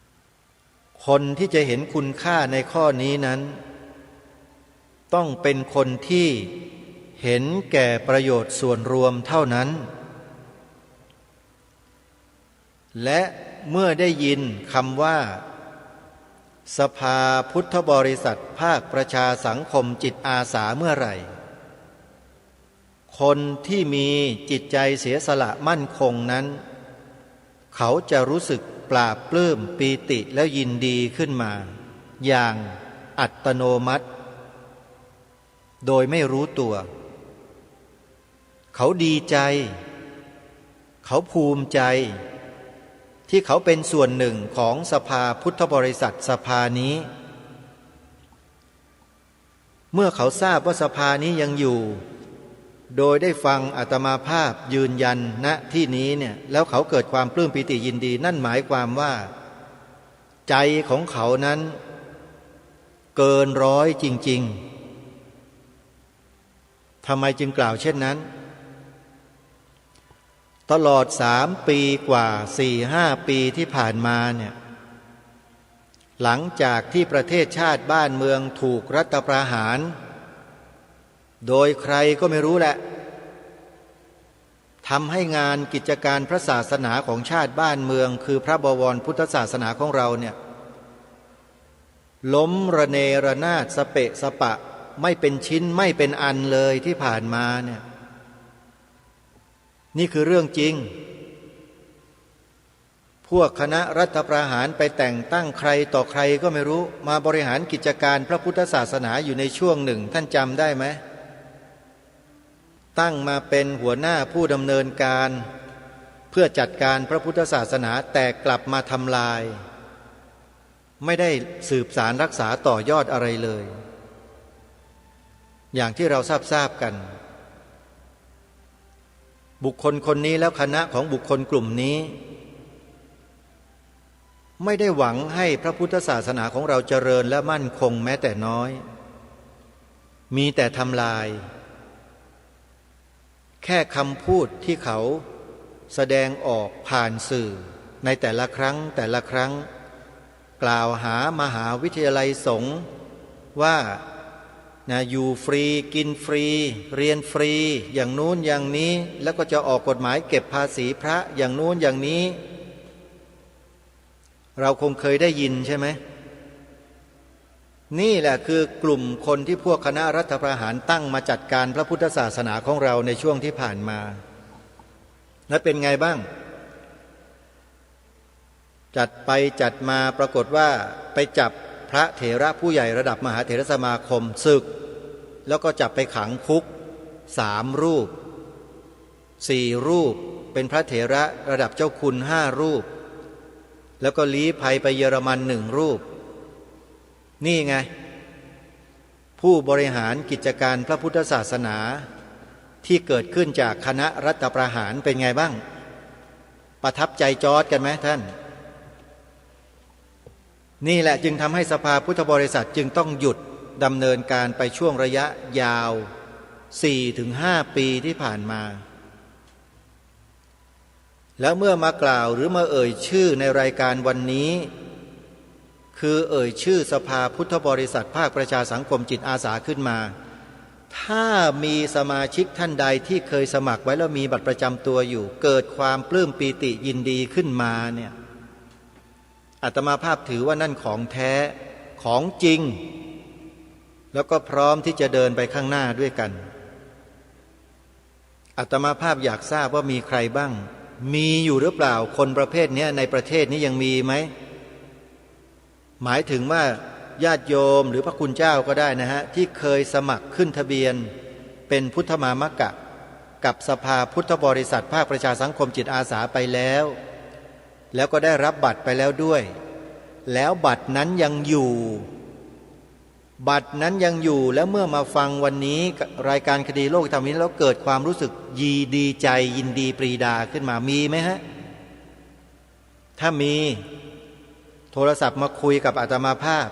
[SPEAKER 5] ๆคนที่จะเห็นคุณค่าในข้อนี้นั้นต้องเป็นคนที่เห็นแก่ประโยชน์ส่วนรวมเท่านั้นและ เมื่อได้ยินคำว่าสภาพุทธบริษัทภาคประชาสังคมจิตอาสาเมื่อไหร่คนที่มีจิตใจเสียสละมั่นคงนั้นเขาจะรู้สึกปลาบปลื้มปีติแล้วยินดีขึ้นมาอย่างอัตโนมัติโดยไม่รู้ตัวเขาดีใจเขาภูมิใจที่เขาเป็นส่วนหนึ่งของสภาพุทธบริษัทสภานี้เมื่อเขาทราบว่าสภานี้ยังอยู่โดยได้ฟังอาตมาภาพยืนยันณที่นี้เนี่ยแล้วเขาเกิดความปลื้มปิติยินดีนั่นหมายความว่าใจของเขานั้นเกินร้อยจริงๆทำไมจึงกล่าวเช่นนั้นตลอด3 ปีกว่า 4-5 ปีที่ผ่านมาเนี่ยหลังจากที่ประเทศชาติบ้านเมืองถูกรัฐประหารโดยใครก็ไม่รู้แหละทำให้งานกิจการพระศาสนาของชาติบ้านเมืองคือพระบวรพุทธศาสนาของเราเนี่ยล้มระเนระนาดสเปะสปะไม่เป็นชิ้นไม่เป็นอันเลยที่ผ่านมาเนี่ยนี่คือเรื่องจริงพวกคณะรัฐประหารไปแต่งตั้งใครต่อใครก็ไม่รู้มาบริหารกิจการพระพุทธศาสนาอยู่ในช่วงหนึ่งท่านจำได้ไหมตั้งมาเป็นหัวหน้าผู้ดำเนินการเพื่อจัดการพระพุทธศาสนาแต่กลับมาทำลายไม่ได้สืบสารรักษาต่อยอดอะไรเลยอย่างที่เราทราบกันบุคคลคนนี้แล้วคณะของบุคคลกลุ่มนี้ไม่ได้หวังให้พระพุทธศาสนาของเราเจริญและมั่นคงแม้แต่น้อยมีแต่ทำลายแค่คำพูดที่เขาแสดงออกผ่านสื่อในแต่ละครั้งกล่าวหามหาวิทยาลัยสงฆ์ว่าอยู่ฟรีกินฟรีเรียนฟรีอย่างนู้นอย่างนี้แล้วก็จะออกกฎหมายเก็บภาษีพระอย่างนู้นอย่างนี้เราคงเคยได้ยินใช่ไหมนี่แหละคือกลุ่มคนที่พวกคณะรัฐประหารตั้งมาจัดการพระพุทธศาสนาของเราในช่วงที่ผ่านมาและเป็นไงบ้างจัดไปจัดมาปรากฏว่าไปจับพระเถระผู้ใหญ่ระดับมหาเถรสมาคมศึกแล้วก็จับไปขังคุก3 รูป4 รูปเป็นพระเถระระดับเจ้าคุณ5 รูปแล้วก็ลี้ภัยไปเยอรมัน1 รูปนี่ไงผู้บริหารกิจการพระพุทธศาสนาที่เกิดขึ้นจากคณะรัฐประหารเป็นไงบ้างประทับใจจอร์จกันไหมท่านนี่แหละจึงทำให้สภาพุทธบริษัทจึงต้องหยุดดำเนินการไปช่วงระยะยาว 4-5 ปีที่ผ่านมาแล้วเมื่อมากล่าวหรือมาเอ่ยชื่อในรายการวันนี้คือเอ่ยชื่อสภาพุทธบริษัทภาคประชาสังคมจิตอาสาขึ้นมาถ้ามีสมาชิกท่านใดที่เคยสมัครไว้แล้วมีบัตรประจำตัวอยู่เกิดความปลื้มปีติยินดีขึ้นมาเนี่ยอาตมาภาพถือว่านั่นของแท้ของจริงแล้วก็พร้อมที่จะเดินไปข้างหน้าด้วยกันอาตมาภาพอยากทราบว่ามีใครบ้างมีอยู่หรือเปล่าคนประเภทนี้ในประเทศนี้ยังมีไหมหมายถึงว่าญาติโยมหรือพระคุณเจ้าก็ได้นะฮะที่เคยสมัครขึ้นทะเบียนเป็นพุทธมามกะกับสภาพุทธบริษัทภาคประชาสังคมจิตอาสาไปแล้วก็ได้รับบัตรไปแล้วด้วยแล้วบัตรนั้นยังอยู่แล้วเมื่อมาฟังวันนี้รายการคดีโลกธรรมนี้แล้วเกิดความรู้สึกดีใจยินดีปรีดาขึ้นมามีไหมฮะถ้ามีโทรศัพท์มาคุยกับอาตมาภาพ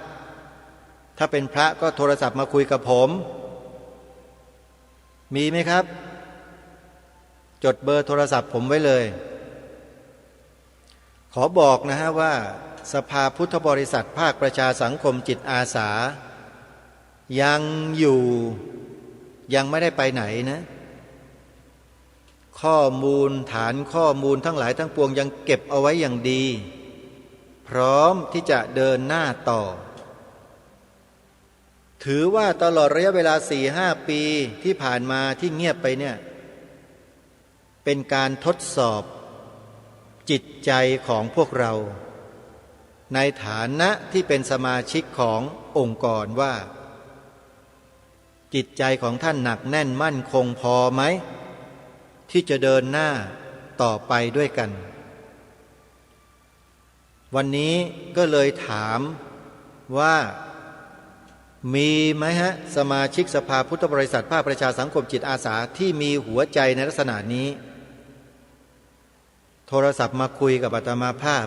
[SPEAKER 5] ถ้าเป็นพระก็โทรศัพท์มาคุยกับผมมีไหมครับจดเบอร์โทรศัพท์ผมไว้เลยขอบอกนะฮะว่าสภาพุทธบริษัทภาคประชาสังคมจิตอาสายังอยู่ยังไม่ได้ไปไหนนะข้อมูลฐานข้อมูลทั้งหลายทั้งปวงยังเก็บเอาไว้อย่างดี พร้อมที่จะเดินหน้าต่อถือว่าตลอดระยะเวลา 4-5 ปีที่ผ่านมาที่เงียบไปเนี่ยเป็นการทดสอบจิตใจของพวกเราในฐานะที่เป็นสมาชิกขององค์กรว่าจิตใจของท่านหนักแน่นมั่นคงพอไหมที่จะเดินหน้าต่อไปด้วยกันวันนี้ก็เลยถามว่ามีไหมฮะสมาชิกสภาพุทธบริษัทภาคประชาสังคมจิตอาสาที่มีหัวใจในลักษณะนี้โทรศัพท์มาคุยกับอาตมาภาพ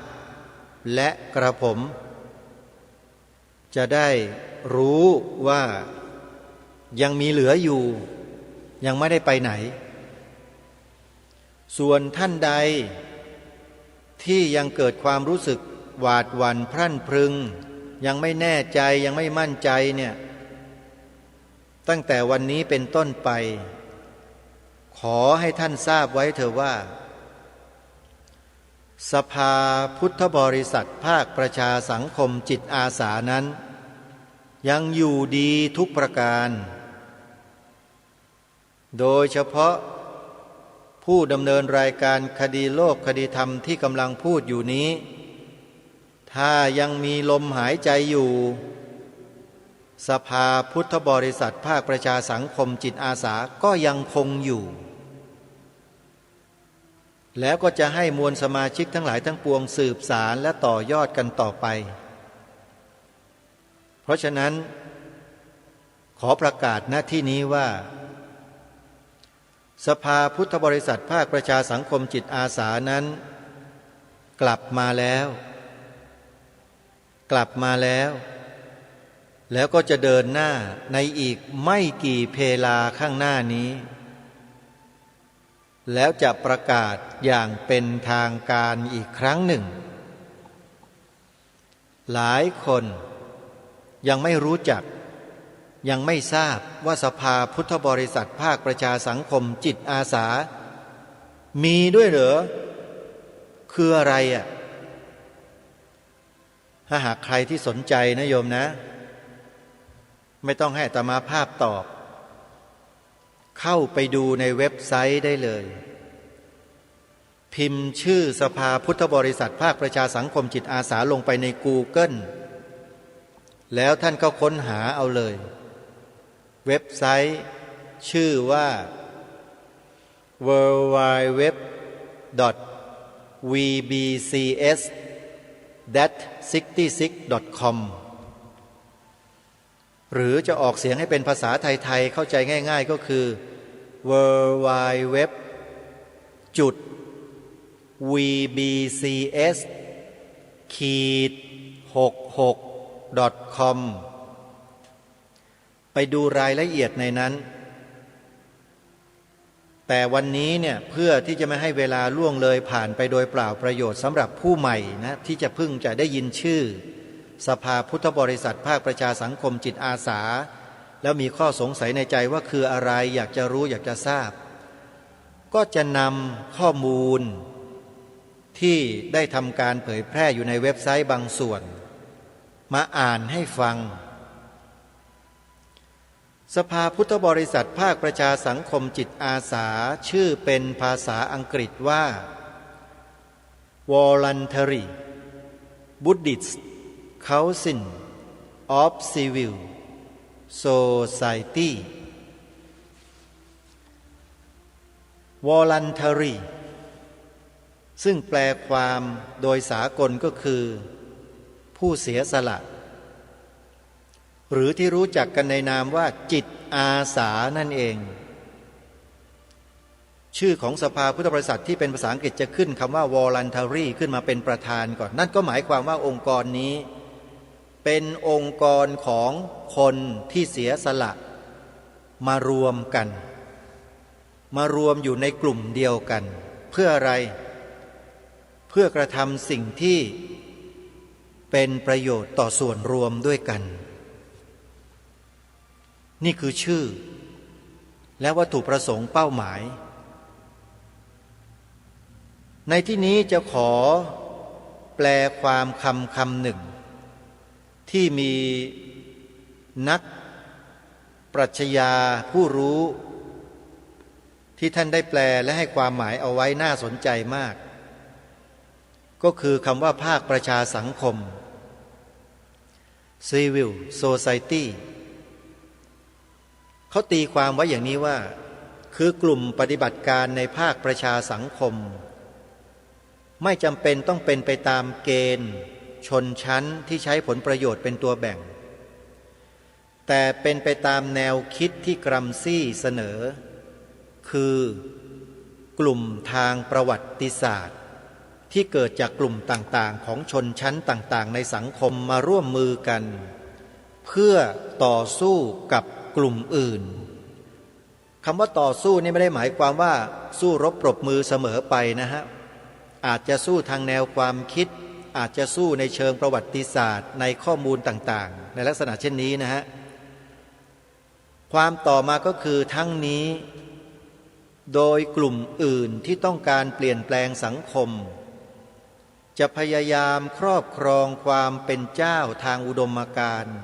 [SPEAKER 5] และกระผมจะได้รู้ว่ายังมีเหลืออยู่ยังไม่ได้ไปไหนส่วนท่านใดที่ยังเกิดความรู้สึกหวาดหวั่นพรั่นพรึงยังไม่แน่ใจยังไม่มั่นใจเนี่ยตั้งแต่วันนี้เป็นต้นไปขอให้ท่านทราบไว้เถอะว่าสภาพุทธบริษัทภาคประชาสังคมจิตอาสานั้นยังอยู่ดีทุกประการโดยเฉพาะผู้ดำเนินรายการคดีโลกคดีธรรมที่กำลังพูดอยู่นี้ถ้ายังมีลมหายใจอยู่สภาพุทธบริษัทภาคประชาสังคมจิตอาสาก็ยังคงอยู่แล้วก็จะให้มวลสมาชิกทั้งหลายทั้งปวงสืบสารและต่อยอดกันต่อไปเพราะฉะนั้นขอประกาศณที่นี้ว่าสภาพุทธบริษัทภาคประชาสังคมจิตอาสานั้นกลับมาแล้วแล้วก็จะเดินหน้าในอีกไม่กี่เพลาข้างหน้านี้แล้วจะประกาศอย่างเป็นทางการอีกครั้งหนึ่งหลายคนยังไม่รู้จักยังไม่ทราบว่าสภาพุทธบริษัทภาคประชาสังคมจิตอาสามีด้วยเหรอคืออะไรอ่ะถ้าหากใครที่สนใจนะโยมนะไม่ต้องให้อาตมาภาพตอบเข้าไปดูในเว็บไซต์ได้เลยพิมพ์ชื่อสภาพุทธบริษัทภาคประชาสังคมจิตอาสาลงไปใน Google แล้วท่านก็ค้นหาเอาเลยเว็บไซต์ชื่อว่า www.vbcs-66.com หรือจะออกเสียงให้เป็นภาษาไทยๆเข้าใจง่ายๆก็คือ www.vbcs-66.com ไปดูรายละเอียดในนั้นแต่วันนี้เนี่ยเพื่อที่จะไม่ให้เวลาล่วงเลยผ่านไปโดยเปล่าประโยชน์สำหรับผู้ใหม่นะที่จะเพิ่งจะได้ยินชื่อสภาพุทธบริษัทภาคประชาสังคมจิตอาสาแล้วมีข้อสงสัยในใจว่าคืออะไรอยากจะรู้อยากจะทราบก็จะนำข้อมูลที่ได้ทำการเผยแพร่อยู่ในเว็บไซต์บางส่วนมาอ่านให้ฟังสภาพุทธบริษัทภาคประชาสังคมจิตอาสาชื่อเป็นภาษาอังกฤษว่า Voluntary Buddhist Council of Civil Society Voluntary ซึ่งแปลความโดยสากลก็คือผู้เสียสละหรือที่รู้จักกันในนามว่าจิตอาสานั่นเองชื่อของสภาพุทธบริษัทที่เป็นภาษาอังกฤษจะขึ้นคำว่า voluntary ขึ้นมาเป็นประธานก่อนนั่นก็หมายความว่าองค์กรนี้เป็นองค์กรของคนที่เสียสละมารวมกันมารวมอยู่ในกลุ่มเดียวกันเพื่ออะไรเพื่อกระทำสิ่งที่เป็นประโยชน์ต่อส่วนรวมด้วยกันนี่คือชื่อและวัตถุประสงค์เป้าหมายในที่นี้จะขอ แปลความคำหนึ่งที่มีนักปรัชญาผู้รู้ที่ท่านได้แปลและให้ความหมายเอาไว้น่าสนใจมากก็คือคำว่าภาคประชาสังคม Civil Society เขาตีความไว้อย่างนี้ว่าคือกลุ่มปฏิบัติการในภาคประชาสังคมไม่จำเป็นต้องเป็นไปตามเกณฑ์ชนชั้นที่ใช้ผลประโยชน์เป็นตัวแบ่งแต่เป็นไปตามแนวคิดที่กรัมซี่เสนอคือกลุ่มทางประวัติศาสตร์ที่เกิดจากกลุ่มต่างๆของชนชั้นต่างๆในสังคมมาร่วมมือกันเพื่อต่อสู้กับกลุ่มอื่นคำว่าต่อสู้นี่ไม่ได้หมายความว่าสู้รบปรบมือเสมอไปนะฮะอาจจะสู้ทางแนวความคิดอาจจะสู้ในเชิงประวัติศาสตร์ในข้อมูลต่างๆในลักษณะเช่นนี้นะฮะความต่อมาก็คือทั้งนี้โดยกลุ่มอื่นที่ต้องการเปลี่ยนแปลงสังคมจะพยายามครอบครองความเป็นเจ้าทางอุดมการณ์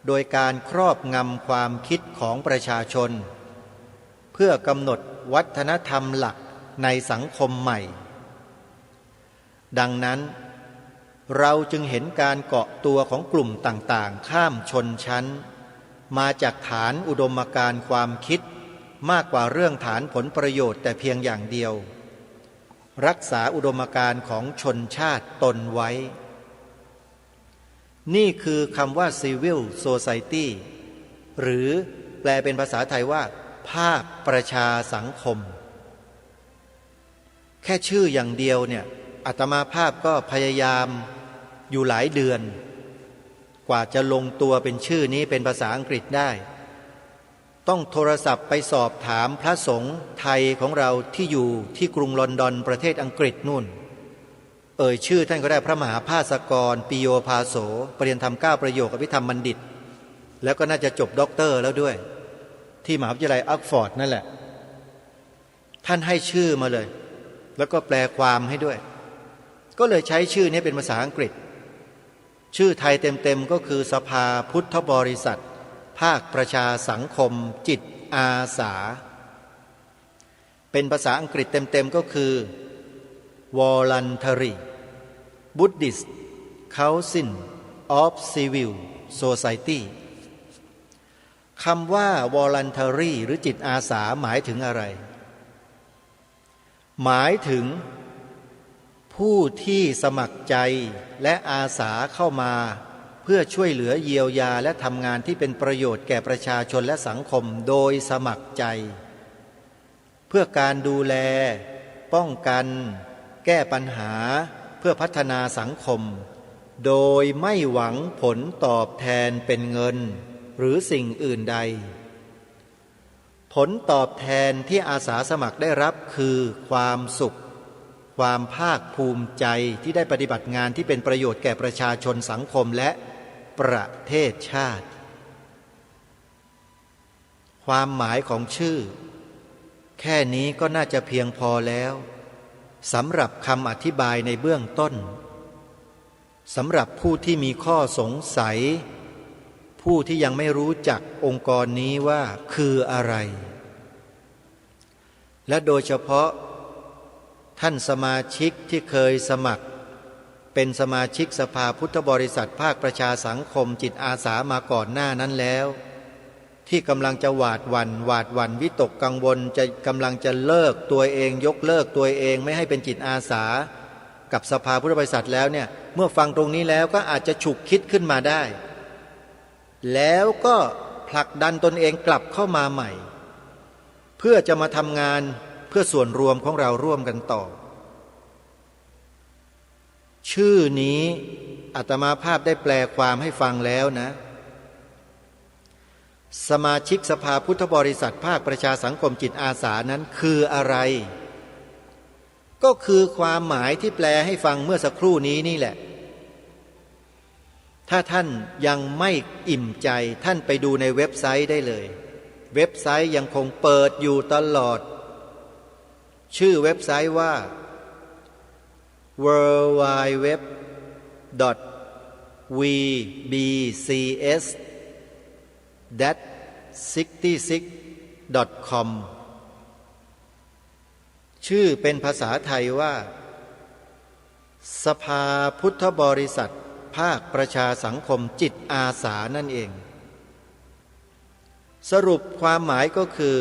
[SPEAKER 5] โดยการครอบงำความคิดของประชาชนเพื่อกำหนดวัฒนธรรมหลักในสังคมใหม่ดังนั้นเราจึงเห็นการเกาะตัวของกลุ่มต่างๆข้ามชนชั้นมาจากฐานอุดมการณ์ความคิดมากกว่าเรื่องฐานผลประโยชน์แต่เพียงอย่างเดียวรักษาอุดมการณ์ของชนชาติตนไว้นี่คือคำว่า Civil Society หรือแปลเป็นภาษาไทยว่าภาคประชาสังคมแค่ชื่ออย่างเดียวเนี่ยอาตมาภาพก็พยายามอยู่หลายเดือนกว่าจะลงตัวเป็นชื่อนี้เป็นภาษาอังกฤษได้ต้องโทรศัพท์ไปสอบถามพระสงฆ์ไทยของเราที่อยู่ที่กรุงลอนดอนประเทศอังกฤษนู่นชื่อท่านก็ได้พระมหาภาสกรปิโยภาโสปริญญาธรรม9ประโยคอภิธรรมบัณฑิตแล้วก็น่าจะจบด็อกเตอร์แล้วด้วยที่มหาวิทยาลัยออกฟอร์ดนั่นแหละท่านให้ชื่อมาเลยแล้วก็แปลความให้ด้วยก็เลยใช้ชื่อนี้เป็นภาษาอังกฤษชื่อไทยเต็มๆก็คือสภาพุทธบริษัทภาคประชาสังคมจิตอาสาเป็นภาษาอังกฤษเต็มๆก็คือ Voluntary Buddhist Council of Civil Society คำว่า Voluntary หรือจิตอาสาหมายถึงอะไรหมายถึงผู้ที่สมัครใจและอาสาเข้ามาเพื่อช่วยเหลือเยียวยาและทำงานที่เป็นประโยชน์แก่ประชาชนและสังคมโดยสมัครใจเพื่อการดูแลป้องกันแก้ปัญหาเพื่อพัฒนาสังคมโดยไม่หวังผลตอบแทนเป็นเงินหรือสิ่งอื่นใดผลตอบแทนที่อาสาสมัครได้รับคือความสุขความภาคภูมิใจที่ได้ปฏิบัติงานที่เป็นประโยชน์แก่ประชาชนสังคมและประเทศชาติความหมายของชื่อแค่นี้ก็น่าจะเพียงพอแล้วสำหรับคำอธิบายในเบื้องต้นสำหรับผู้ที่มีข้อสงสัยผู้ที่ยังไม่รู้จักองค์กรนี้ว่าคืออะไรและโดยเฉพาะท่านสมาชิกที่เคยสมัครเป็นสมาชิกสภาพุทธบริษัทภาคประชาสังคมจิตอาสามาก่อนหน้านั้นแล้วที่กำลังจะหวาดหวั่นวิตกกังวลจะกำลังจะเลิกตัวเองยกเลิกตัวเองไม่ให้เป็นจิตอาสากับสภาพุทธบริษัทแล้วเนี่ยเมื่อฟังตรงนี้แล้วก็อาจจะฉุกคิดขึ้นมาได้แล้วก็ผลักดันตนเองกลับเข้ามาใหม่เพื่อจะมาทำงานเพื่อส่วนรวมของเราร่วมกันต่อชื่อนี้อาตมาภาพได้แปลความให้ฟังแล้วนะสมาชิกสภาพุทธบริษัทภาคประชาสังคมจิตอาสานั้นคืออะไรก็คือความหมายที่แปลให้ฟังเมื่อสักครู่นี้นี่แหละถ้าท่านยังไม่อิ่มใจท่านไปดูในเว็บไซต์ได้เลยเว็บไซต์ยังคงเปิดอยู่ตลอดชื่อเว็บไซต์ว่า worldwideweb vbcs-66.com ชื่อเป็นภาษาไทยว่าสภาพุทธบริษัทภาคประชาสังคมจิตอาสานั่นเองสรุปความหมายก็คือ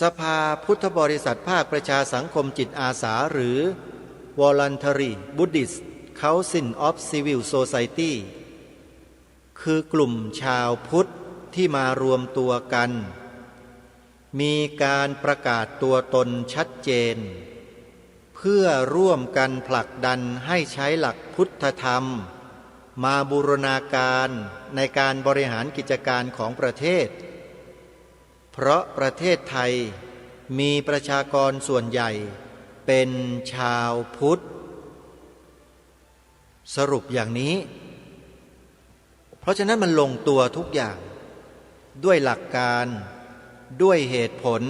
[SPEAKER 5] สภาพุทธบริษัทภาคประชาสังคมจิตอาสาหรือ Voluntary Buddhist Council of Civil Society คือกลุ่มชาวพุทธที่มารวมตัวกันมีการประกาศตัวตนชัดเจนเพื่อร่วมกันผลักดันให้ใช้หลักพุทธธรรมมาบูรณาการในการบริหารกิจการของประเทศเพราะประเทศไทยมีประชากรส่วนใหญ่เป็นชาวพุทธสรุปอย่างนี้เพราะฉะนั้นมันลงตัวทุกอย่างด้วยหลักการด้วยเหตุผล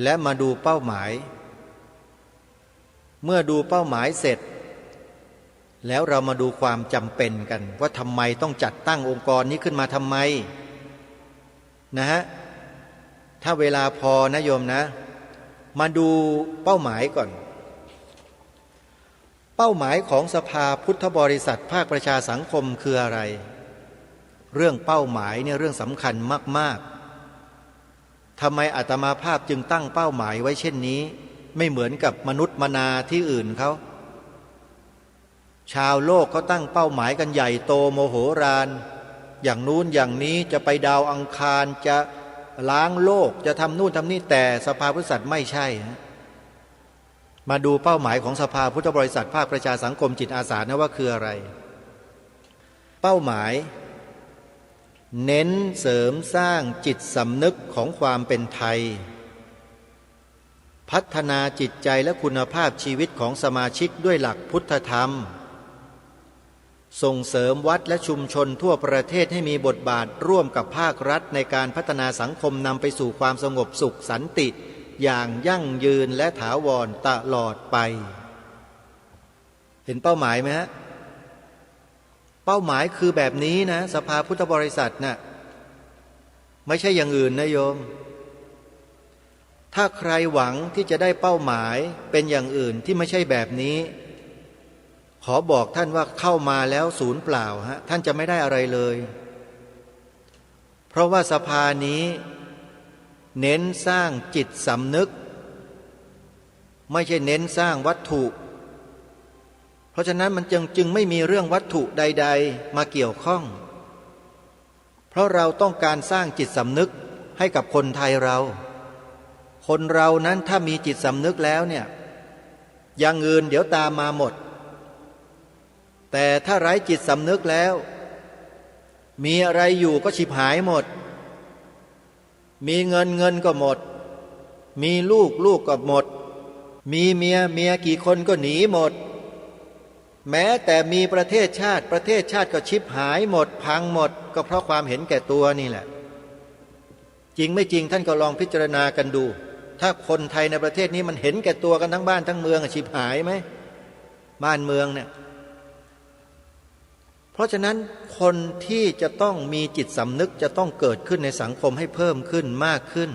[SPEAKER 5] และมาดูเป้าหมายเมื่อดูเป้าหมายเสร็จแล้วเรามาดูความจำเป็นกันว่าทำไมต้องจัดตั้งองค์กรนี้ขึ้นมาทำไมนะฮะถ้าเวลาพอนะโยมนะมาดูเป้าหมายก่อนเป้าหมายของสภาพุทธบริษัทภาคประชาสังคมคืออะไรเรื่องเป้าหมายเนี่ยเรื่องสำคัญมากๆทำไมอาตมาภาพจึงตั้งเป้าหมายไว้เช่นนี้ไม่เหมือนกับมนุษย์มนาที่อื่นเขาชาวโลกเขาตั้งเป้าหมายกันใหญ่โตโมโหฬารอย่างนู้นอย่างนี้จะไปดาวอังคารจะล้างโลกจะทำนู่นทำนี่แต่สภาพุทธบริษัทไม่ใช่มาดูเป้าหมายของสภาพุทธบริษัทภาคประชาสังคมจิตอาสานะว่าคืออะไรเป้าหมายเน้นเสริมสร้างจิตสำนึกของความเป็นไทยพัฒนาจิตใจและคุณภาพชีวิตของสมาชิกด้วยหลักพุทธธรรมส่งเสริมวัดและชุมชนทั่วประเทศให้มีบทบาทร่วมกับภาครัฐในการพัฒนาสังคมนำไปสู่ความสงบสุขสันติอย่างยั่งยืนและถาวรตลอดไปเห็นเป้าหมายไหมฮะเป้าหมายคือแบบนี้นะสภาพุทธบริษัทน่ะไม่ใช่อย่างอื่นนะโยมถ้าใครหวังที่จะได้เป้าหมายเป็นอย่างอื่นที่ไม่ใช่แบบนี้ขอบอกท่านว่าเข้ามาแล้วศูนย์เปล่าฮะท่านจะไม่ได้อะไรเลยเพราะว่าสภานี้เน้นสร้างจิตสำนึกไม่ใช่เน้นสร้างวัตถุเพราะฉะนั้นมันจึงไม่มีเรื่องวัตถุใดๆมาเกี่ยวข้องเพราะเราต้องการสร้างจิตสำนึกให้กับคนไทยเราคนเรานั้นถ้ามีจิตสำนึกแล้วเนี่ยอย่างอื่นเดี๋ยวตามมาหมดแต่ถ้าไร้จิตสำนึกแล้วมีอะไรอยู่ก็ฉิบหายหมดมีเงินก็หมดมีลูกก็หมดมีเมียกี่คนก็หนีหมดแม้แต่มีประเทศชาติก็ฉิบหายหมดพังหมดก็เพราะความเห็นแก่ตัวนี่แหละจริงไม่จริงท่านก็ลองพิจารณากันดูถ้าคนไทยในประเทศนี้มันเห็นแก่ตัวกันทั้งบ้านทั้งเมืองฉิบหายไหมบ้านเมืองเนี่ยเพราะฉะนั้นคนที่จะต้องมีจิตสำนึกจะต้องเกิดขึ้นในสังคมให้เพิ่มขึ้นมากขึ้น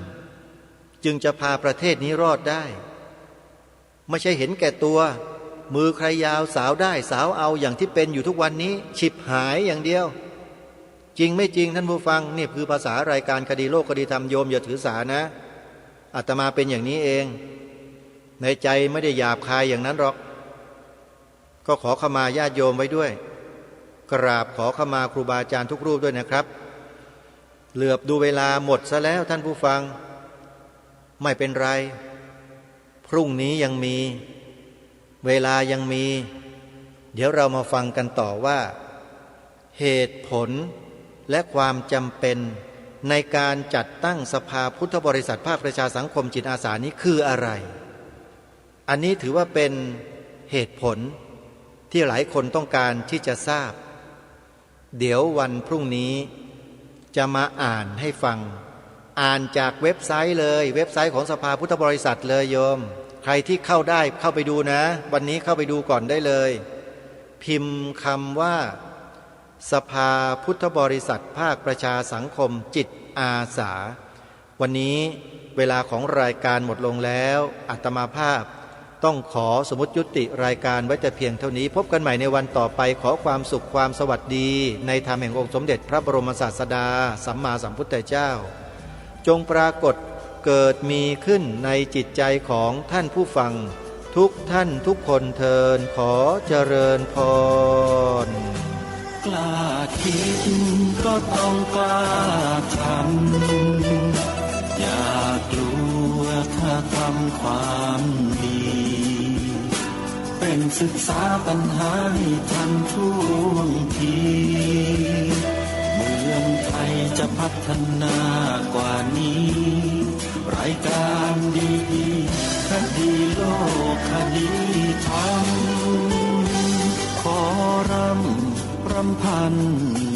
[SPEAKER 5] จึงจะพาประเทศนี้รอดได้ไม่ใช่เห็นแก่ตัวมือใครยาวสาวได้สาวเอาอย่างที่เป็นอยู่ทุกวันนี้ฉิบหายอย่างเดียวจริงไม่จริงท่านผู้ฟังนี่คือภาษารายการคดีโลกคดีธรรมโยมอย่าถือสานะอาตมาเป็นอย่างนี้เองในใจไม่ได้หยาบคายอย่างนั้นหรอกก็ขอขมาญาติโยมไว้ด้วยกราบขอขมาครูบาอาจารย์ทุกรูปด้วยนะครับเหลือบดูเวลาหมดซะแล้วท่านผู้ฟังไม่เป็นไรพรุ่งนี้ยังมีเวลายังมีเดี๋ยวเรามาฟังกันต่อว่าเหตุผลและความจำเป็นในการจัดตั้งสภาพุทธบริษัทภาคประชาสังคมจิตอาสานี้คืออะไรอันนี้ถือว่าเป็นเหตุผลที่หลายคนต้องการที่จะทราบเดี๋ยววันพรุ่งนี้จะมาอ่านให้ฟังอ่านจากเว็บไซต์เลยเว็บไซต์ของสภาพุทธบริษัทเลยโยม ใครที่เข้าได้เข้าไปดูนะวันนี้เข้าไปดูก่อนได้เลยพิมพ์คำว่าสภาพุทธบริษัทภาคประชาสังคมจิตอาสาวันนี้เวลาของรายการหมดลงแล้วอาตมาภาพต้องขอสมมติยุติรายการไว้แต่เพียงเท่านี้พบกันใหม่ในวันต่อไปขอความสุขความสวัสดีในธรรมแห่งองค์สมเด็จพระบรมศาสดาสัมมาสัมพุทธเจ้าจงปรากฏเกิดมีขึ้นในจิตใจของท่านผู้ฟังทุกท่านทุกคนเทินขอเจริญพร
[SPEAKER 6] กล้าคิดก็ต้องกล้าทำอย่ากลัวถ้าทำความดีเป็นศึกษาปัญหาให้ทันท่วงทีเมืองไทยจะพัฒนากว่านี้รายการดีคดีโลกคดีธรรมขอรำพัน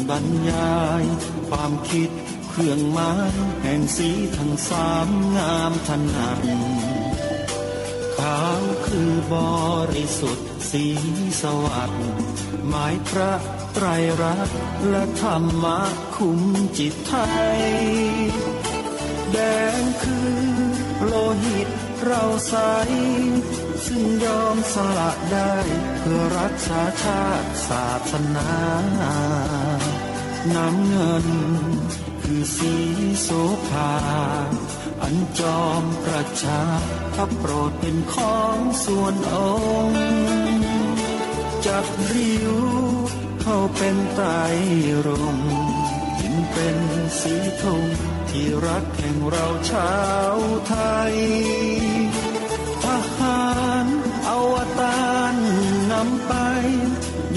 [SPEAKER 6] บรรยายความคิดเครื่องหมายแห่งสีทั้งสามงามถนัดขาวคือบริสุทธิ์สีสวัสดิ์หมายพระไตรรัตน์และธรรมะคุ้มจิตไทยแดงคือโลหิตเราใสซึ่งยอมสละได้เพื่อรักษาชาติศาสนาน้ำเงินคือสีโสภาอันจอมประชาถ้าโปรดเป็นของส่วนองค์จัดริ้วเข้าเป็นไตรรงค์จึงเป็นสีธงที่รักแห่งเราชาวไทยทหารอวตารนำไป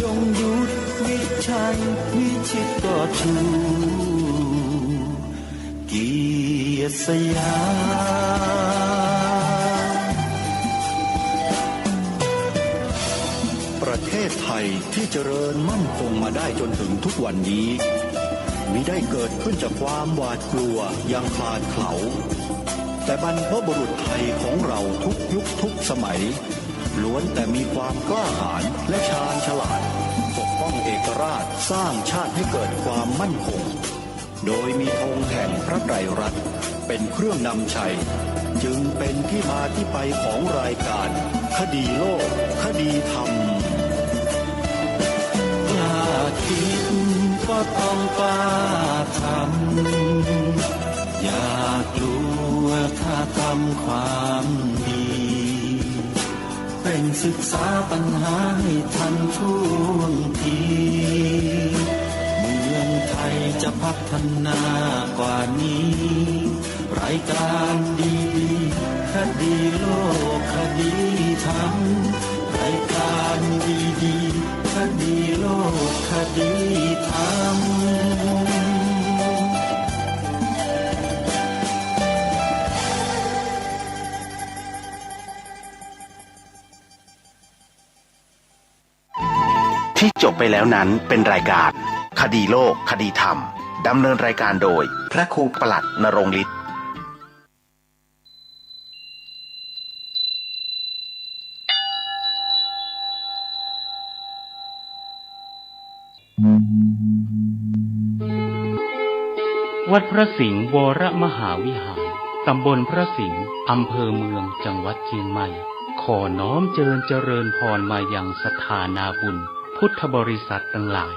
[SPEAKER 6] ยงยุทธวิชัยวิชิตก็ชูเกียรติสยาม
[SPEAKER 7] ประเทศไทยที่เจริญมั่นคงมาได้จนถึงทุกวันนี้มิได้เกิดขึ้นจากความหวาดกลัวอย่างคลาดเขลาแต่บรรพบุรุษไทยของเราทุกยุคทุกสมัยล้วนแต่มีความกล้าหาญและชาญฉลาดปกป้องเอกราชสร้างชาติให้เกิดความมั่นคงโดยมีธงแห่งพระไตรรัตน์เป็นเครื่องนำชัยจึงเป็นที่มาที่ไปของรายการคดีโลกคดีธรรม
[SPEAKER 6] กล้าคิดก็ต้องกล้าทำอย่ากลัวถ้าทำความดีเป็นศึกษาปัญหาให้ทันท่วงทีเมืองไทยจะพัฒนากว่านี้รายการดีคดีโลกคดีธรรมรายการดีคดีโลกคดีธรรม
[SPEAKER 8] ที่จบไปแล้วนั้นเป็นรายการคดีโลกคดีธรรมดำเนินรายการโดยพระครูปลัดณรงค์ฤทธิ์
[SPEAKER 9] วัดพระสิงห์วรมหาวิหารตำบลพระสิงห์อำเภอเมืองจังหวัดเชียงใหม่ขอน้อมเจริญพรมายังศรัทธานาบุญพุทธบริษัททั้งหลาย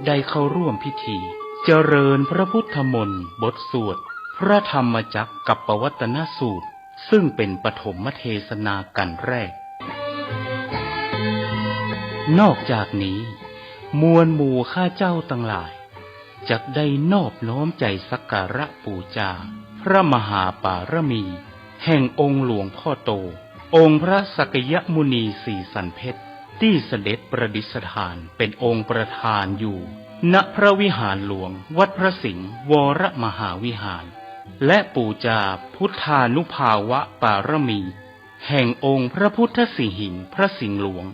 [SPEAKER 9] ได้เข้าร่วมพิธีเจริญพระพุทธมนต์บทสวดพระธรรมจักรกัปปวัตนสูตรซึ่งเป็นปฐมเทศนากันแรกนอกจากนี้มวลหมู่ข้าเจ้าทั้งหลายจักได้นอบน้อมใจสักการะบูชาพระมหาปารมีแห่งองค์หลวงพ่อโตองค์พระสักยมุนีสีสันเพชรที่เสด็จประดิษฐานเป็นองค์ประธานอยู่ณพระวิหารหลวงวัดพระสิงห์วรมหาวิหารและบูชาพุทธานุภาวะปารมีแห่งองค์พระพุทธสิหิงค์พระสิงห์หลวง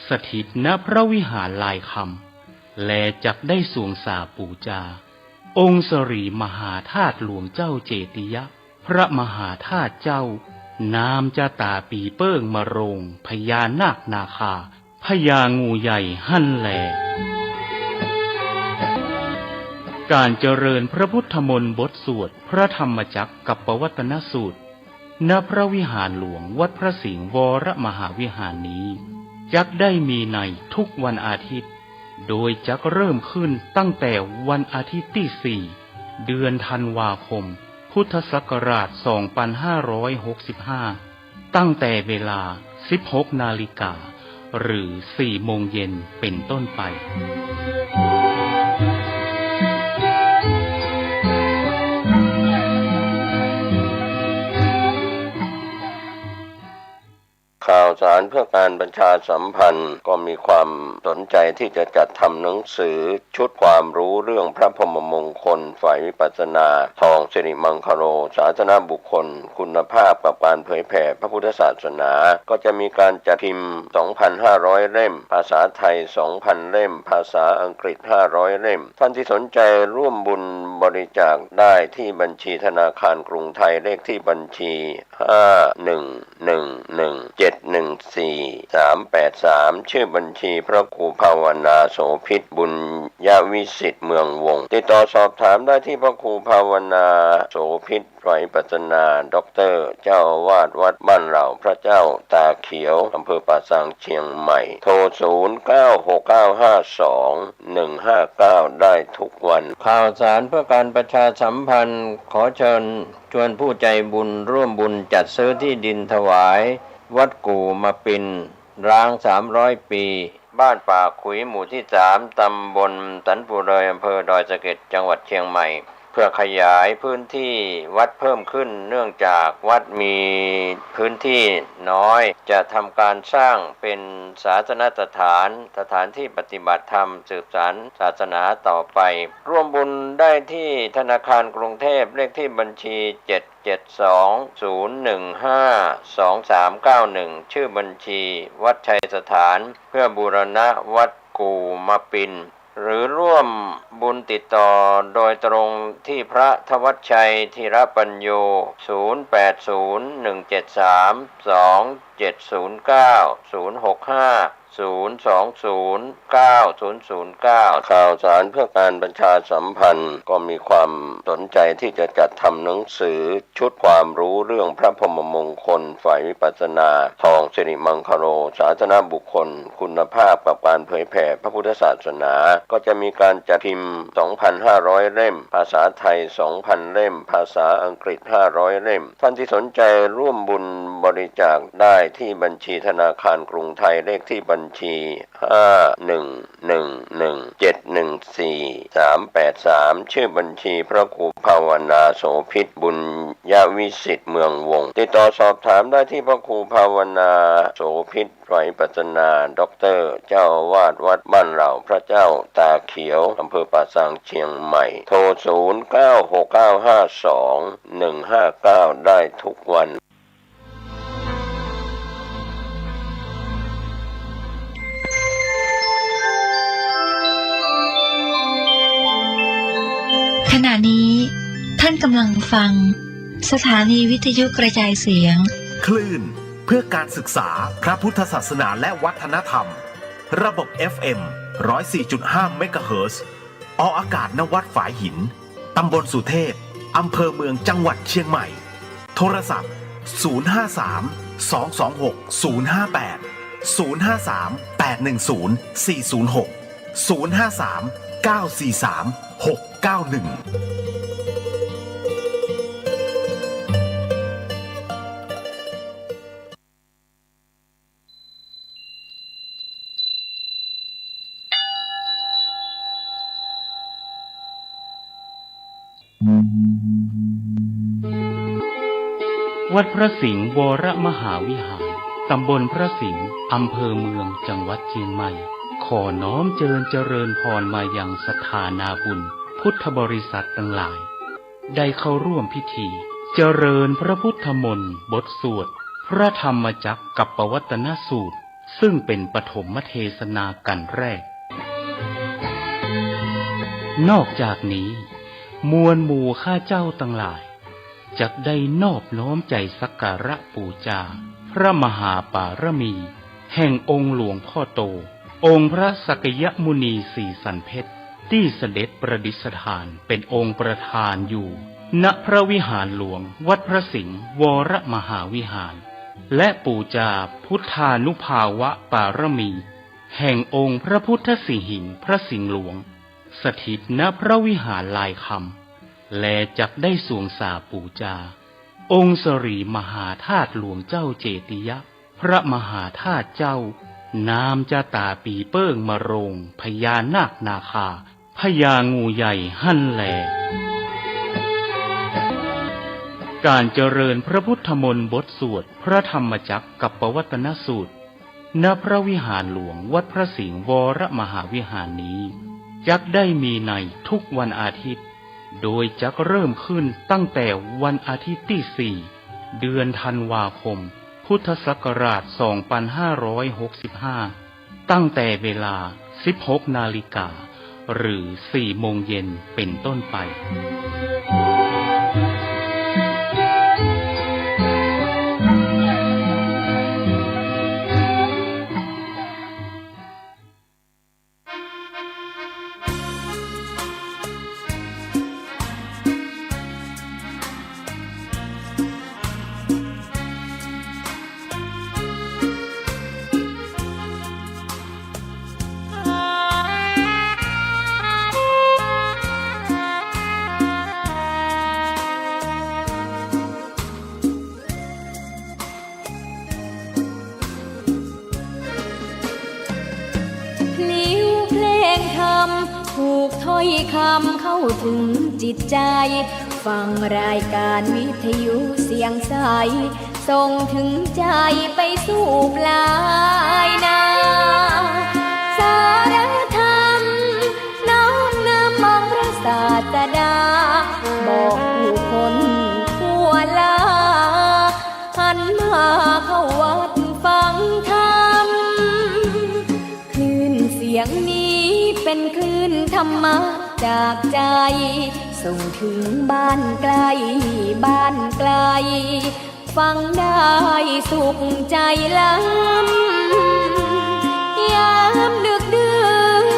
[SPEAKER 9] สถิตณพระวิหารลายคำและจักได้สวงสาบูชาองค์สรีมหาธาตุหลวงเจ้าเจติยะพระมหาธาตุเจ้า น้ำจะตาปีเปิ้งมาโรงพญานาคนาคาพญางูใหญ่หั่นแหลการเจริญพระพุทธมนต์บทสวดพระธรรมจักรกัปปวัตตนสูตรณพระวิหารหลวงวัดพระสิงห์วรมหาวิหารนี้จักได้มีในทุกวันอาทิตย์โดยจักเริ่มขึ้นตั้งแต่วันอาทิตย์ที่ 4 เดือนธันวาคมพุทธศักราช 2565 ตั้งแต่เวลา 16 นาฬิกาหรือ 4 โมงเย็นเป็นต้นไป
[SPEAKER 2] ข่าวสารเพื่อการประชาสัมพันธ์ก็มีความสนใจที่จะจัดทำหนังสือชุดความรู้เรื่องพระพรหมมงคลฝ่ายวิปัสสนาทองสิริมังคโรสาธารณบุคคลคุณภาพกับการเผยแผ่พระพุทธศาสนาก็จะมีการจัดพิมพ์ 2,500 เล่มภาษาไทย 2,000 เล่มภาษาอังกฤษ 500 เล่มท่านที่สนใจร่วมบุญบริจาคได้ที่บัญชีธนาคารกรุงไทยเลขที่บัญชี 5111714383 ชื่อบัญชีพระครูภาวนาโสภิตบุญญวิสิทธิ์เมืองวงติดต่อสอบถามได้ที่พระครูภาวนาโสภิตไตรปัจนาด็อกเตอร์เจ้าอาวาสวัดบ้านเหล่าพระเจ้าตาเขียวอำเภอป่าซางเชียงใหม่โทร 0969521159 ได้ทุกวันข่าวสารเพื่อการประชาสัมพันธ์ขอเชิญชวนผู้ใจบุญร่วมบุญจัดซื้อที่ดินถวายวัดกู่มาปินร้าง300 ปีบ้านป่าขุยหมู่ที่ 3 ตำบลสันปุเรยอำเภอดอยสะเก็ดจังหวัดเชียงใหม่เพื่อขยายพื้นที่วัดเพิ่มขึ้นเนื่องจากวัดมีพื้นที่น้อยจะทำการสร้างเป็นศาสนสถานที่ปฏิบัติธรรมสืบสานศาสนาต่อไปร่วมบุญได้ที่ธนาคารกรุงเทพเลขที่บัญชี 772-015-2391 ชื่อบัญชีวัดชัยสถานเพื่อบูรณะวัดกู่มะปินหรือร่วมบุญติดต่อโดยตรงที่พระธวัชชัยธีรปัญโย 0801732709 065 0209009 ข่าวสารเพื่อการประชาสัมพันธ์ก็มีความสนใจที่จะจัดทำหนังสือชุดความรู้เรื่องพระพรหมมงคลฝ่ายวิปัสสนาทองสิริมังคโรสาธารณบุคคลคุณภาพกับการเผยแผ่พระพุทธศาสนาก็จะมีการจัดพิมพ์ 2,500 เล่มภาษาไทย 2,000 เล่มภาษาอังกฤษ 500 เล่มท่านที่สนใจร่วมบุญบริจาคได้ที่บัญชีธนาคารกรุงไทยเลขที่บัญชี 5111714383 ชื่อบัญชีพระครูภาวนาโสภิตบุญญวิสิทธิ์เมืองวงติดต่อสอบถามได้ที่พระครูภาวนาโสภิตไตรปัจนาด็อกเตอร์เจ้าอาวาสวัดบ้านเหล่าพระเจ้าตาเขียวอำเภอป่าซางเชียงใหม่โทร 0969521159 ได้ทุกวัน
[SPEAKER 10] ขณะนี้ท่านกำลังฟังสถานีวิทยุกระจายเสียง
[SPEAKER 4] คลื่นเพื่อการศึกษาพระพุทธศาสนาและวัฒนธรรมระบบ FM 104.5 เมกะเฮิรตซ์ออกอากาศณวัดฝายหินตำบลสุเทพอำเภอเมืองจังหวัดเชียงใหม่โทรศัพท์053-226-058-053-810-406-053-943-691
[SPEAKER 9] วัดพระสิงห์วรมหาวิหารตำบลพระสิงห์อำเภอเมืองจังหวัดเชียงใหม่ขอน้อมเจริญพรมายังศรัทธานาบุญพุทธบริษัททั้งหลายได้เข้าร่วมพิธีเจริญพระพุทธมนต์บทสวดพระธรรมจักรกัปปวัตตนสูตรซึ่งเป็นปฐมเทศนากันแรกนอกจากนี้มวลหมู่ข้าเจ้าทั้งหลาย จักได้นอบน้อมใจสักการะบูชาพระมหาปารมี แห่งองค์หลวงพ่อโต องค์พระสักยมุนีสีสันเพชรที่เสด็จประดิษฐานเป็นองค์ประธานอยู่ณพระวิหารหลวงวัดพระสิงห์วรมหาวิหารและบูชาพุทธานุภาวะปารมี แห่งองค์พระพุทธสิหิงค์พระสิงห์หลวงสถิตณพระวิหารลายคำและจักได้สวงสาบูชาองค์สรีมหาธาตุหลวงเจ้าเจติยะพระมหาธาตุเจ้านามจะตาปีเปิ้งมะโรงพญานาคนาคาพญางูใหญ่หั่นแลการเจริญพระพุทธมนต์บทสวดพระธรรมจักรกับปวัตตนสูตรณพระวิหารหลวงวัดพระสิงห์วรมหาวิหารนี้จักได้มีในทุกวันอาทิตย์โดยจักเริ่มขึ้นตั้งแต่วันอาทิตย์ที่ 4 เดือนธันวาคมพุทธศักราช 2565 ตั้งแต่เวลา 16 นาฬิกาหรือ 4 โมงเย็นเป็นต้นไป
[SPEAKER 11] ถูกถ้อยคำเข้าถึงจิตใจฟังรายการวิทยุเสียงใสส่งถึงใจไปสู่ปลายนาสารธรรมน้อมนำมองพระศาสดาบอกผู้คนทั่วลาหันมาเข้าวัดฟังธรรมคลื่นเสียงนี้เป็นคลื่นธรรมะจากใจส่งถึงบ้านไกลบ้านไกลฟังได้สุขใจล้ำยามดึกดื่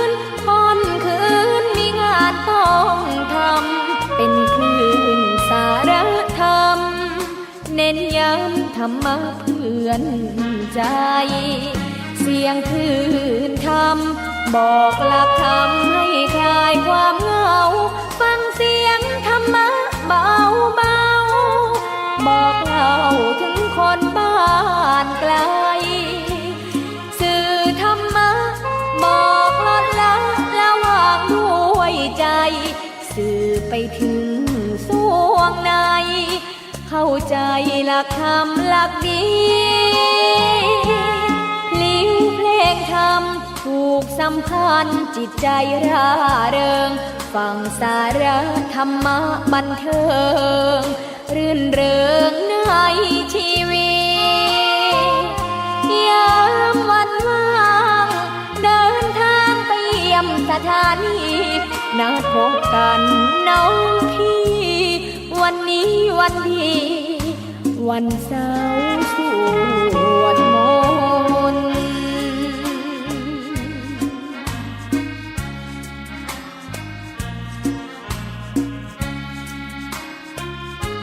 [SPEAKER 11] นค่ำคืนมีงานต้องทำเป็นคลื่นสารธรรมเน้นย้ำธรรมะเพื่อนใจเสียงคลื่นธรรมบอกหลักธรรมให้คลายความเหงาฟังเสียงธรรมะเบาเบาบอกเล่าถึงคนบ้านไกลสื่อธรรมะบอกลดละระหว่างด้วยใจสื่อไปถึงสวงในเข้าใจหลักธรรมหลักดีลิ้วเพลงธรรมถูกสัมพันธ์จิตใจร่าเริงฟังสาระธรรมะบันเทิงรื่นเริงในชีวิตยามวันว่างเดินทางไปเยี่ยมสถานีนัดพบกันน้องพี่วันนี้วันดีวันเสาร์สุข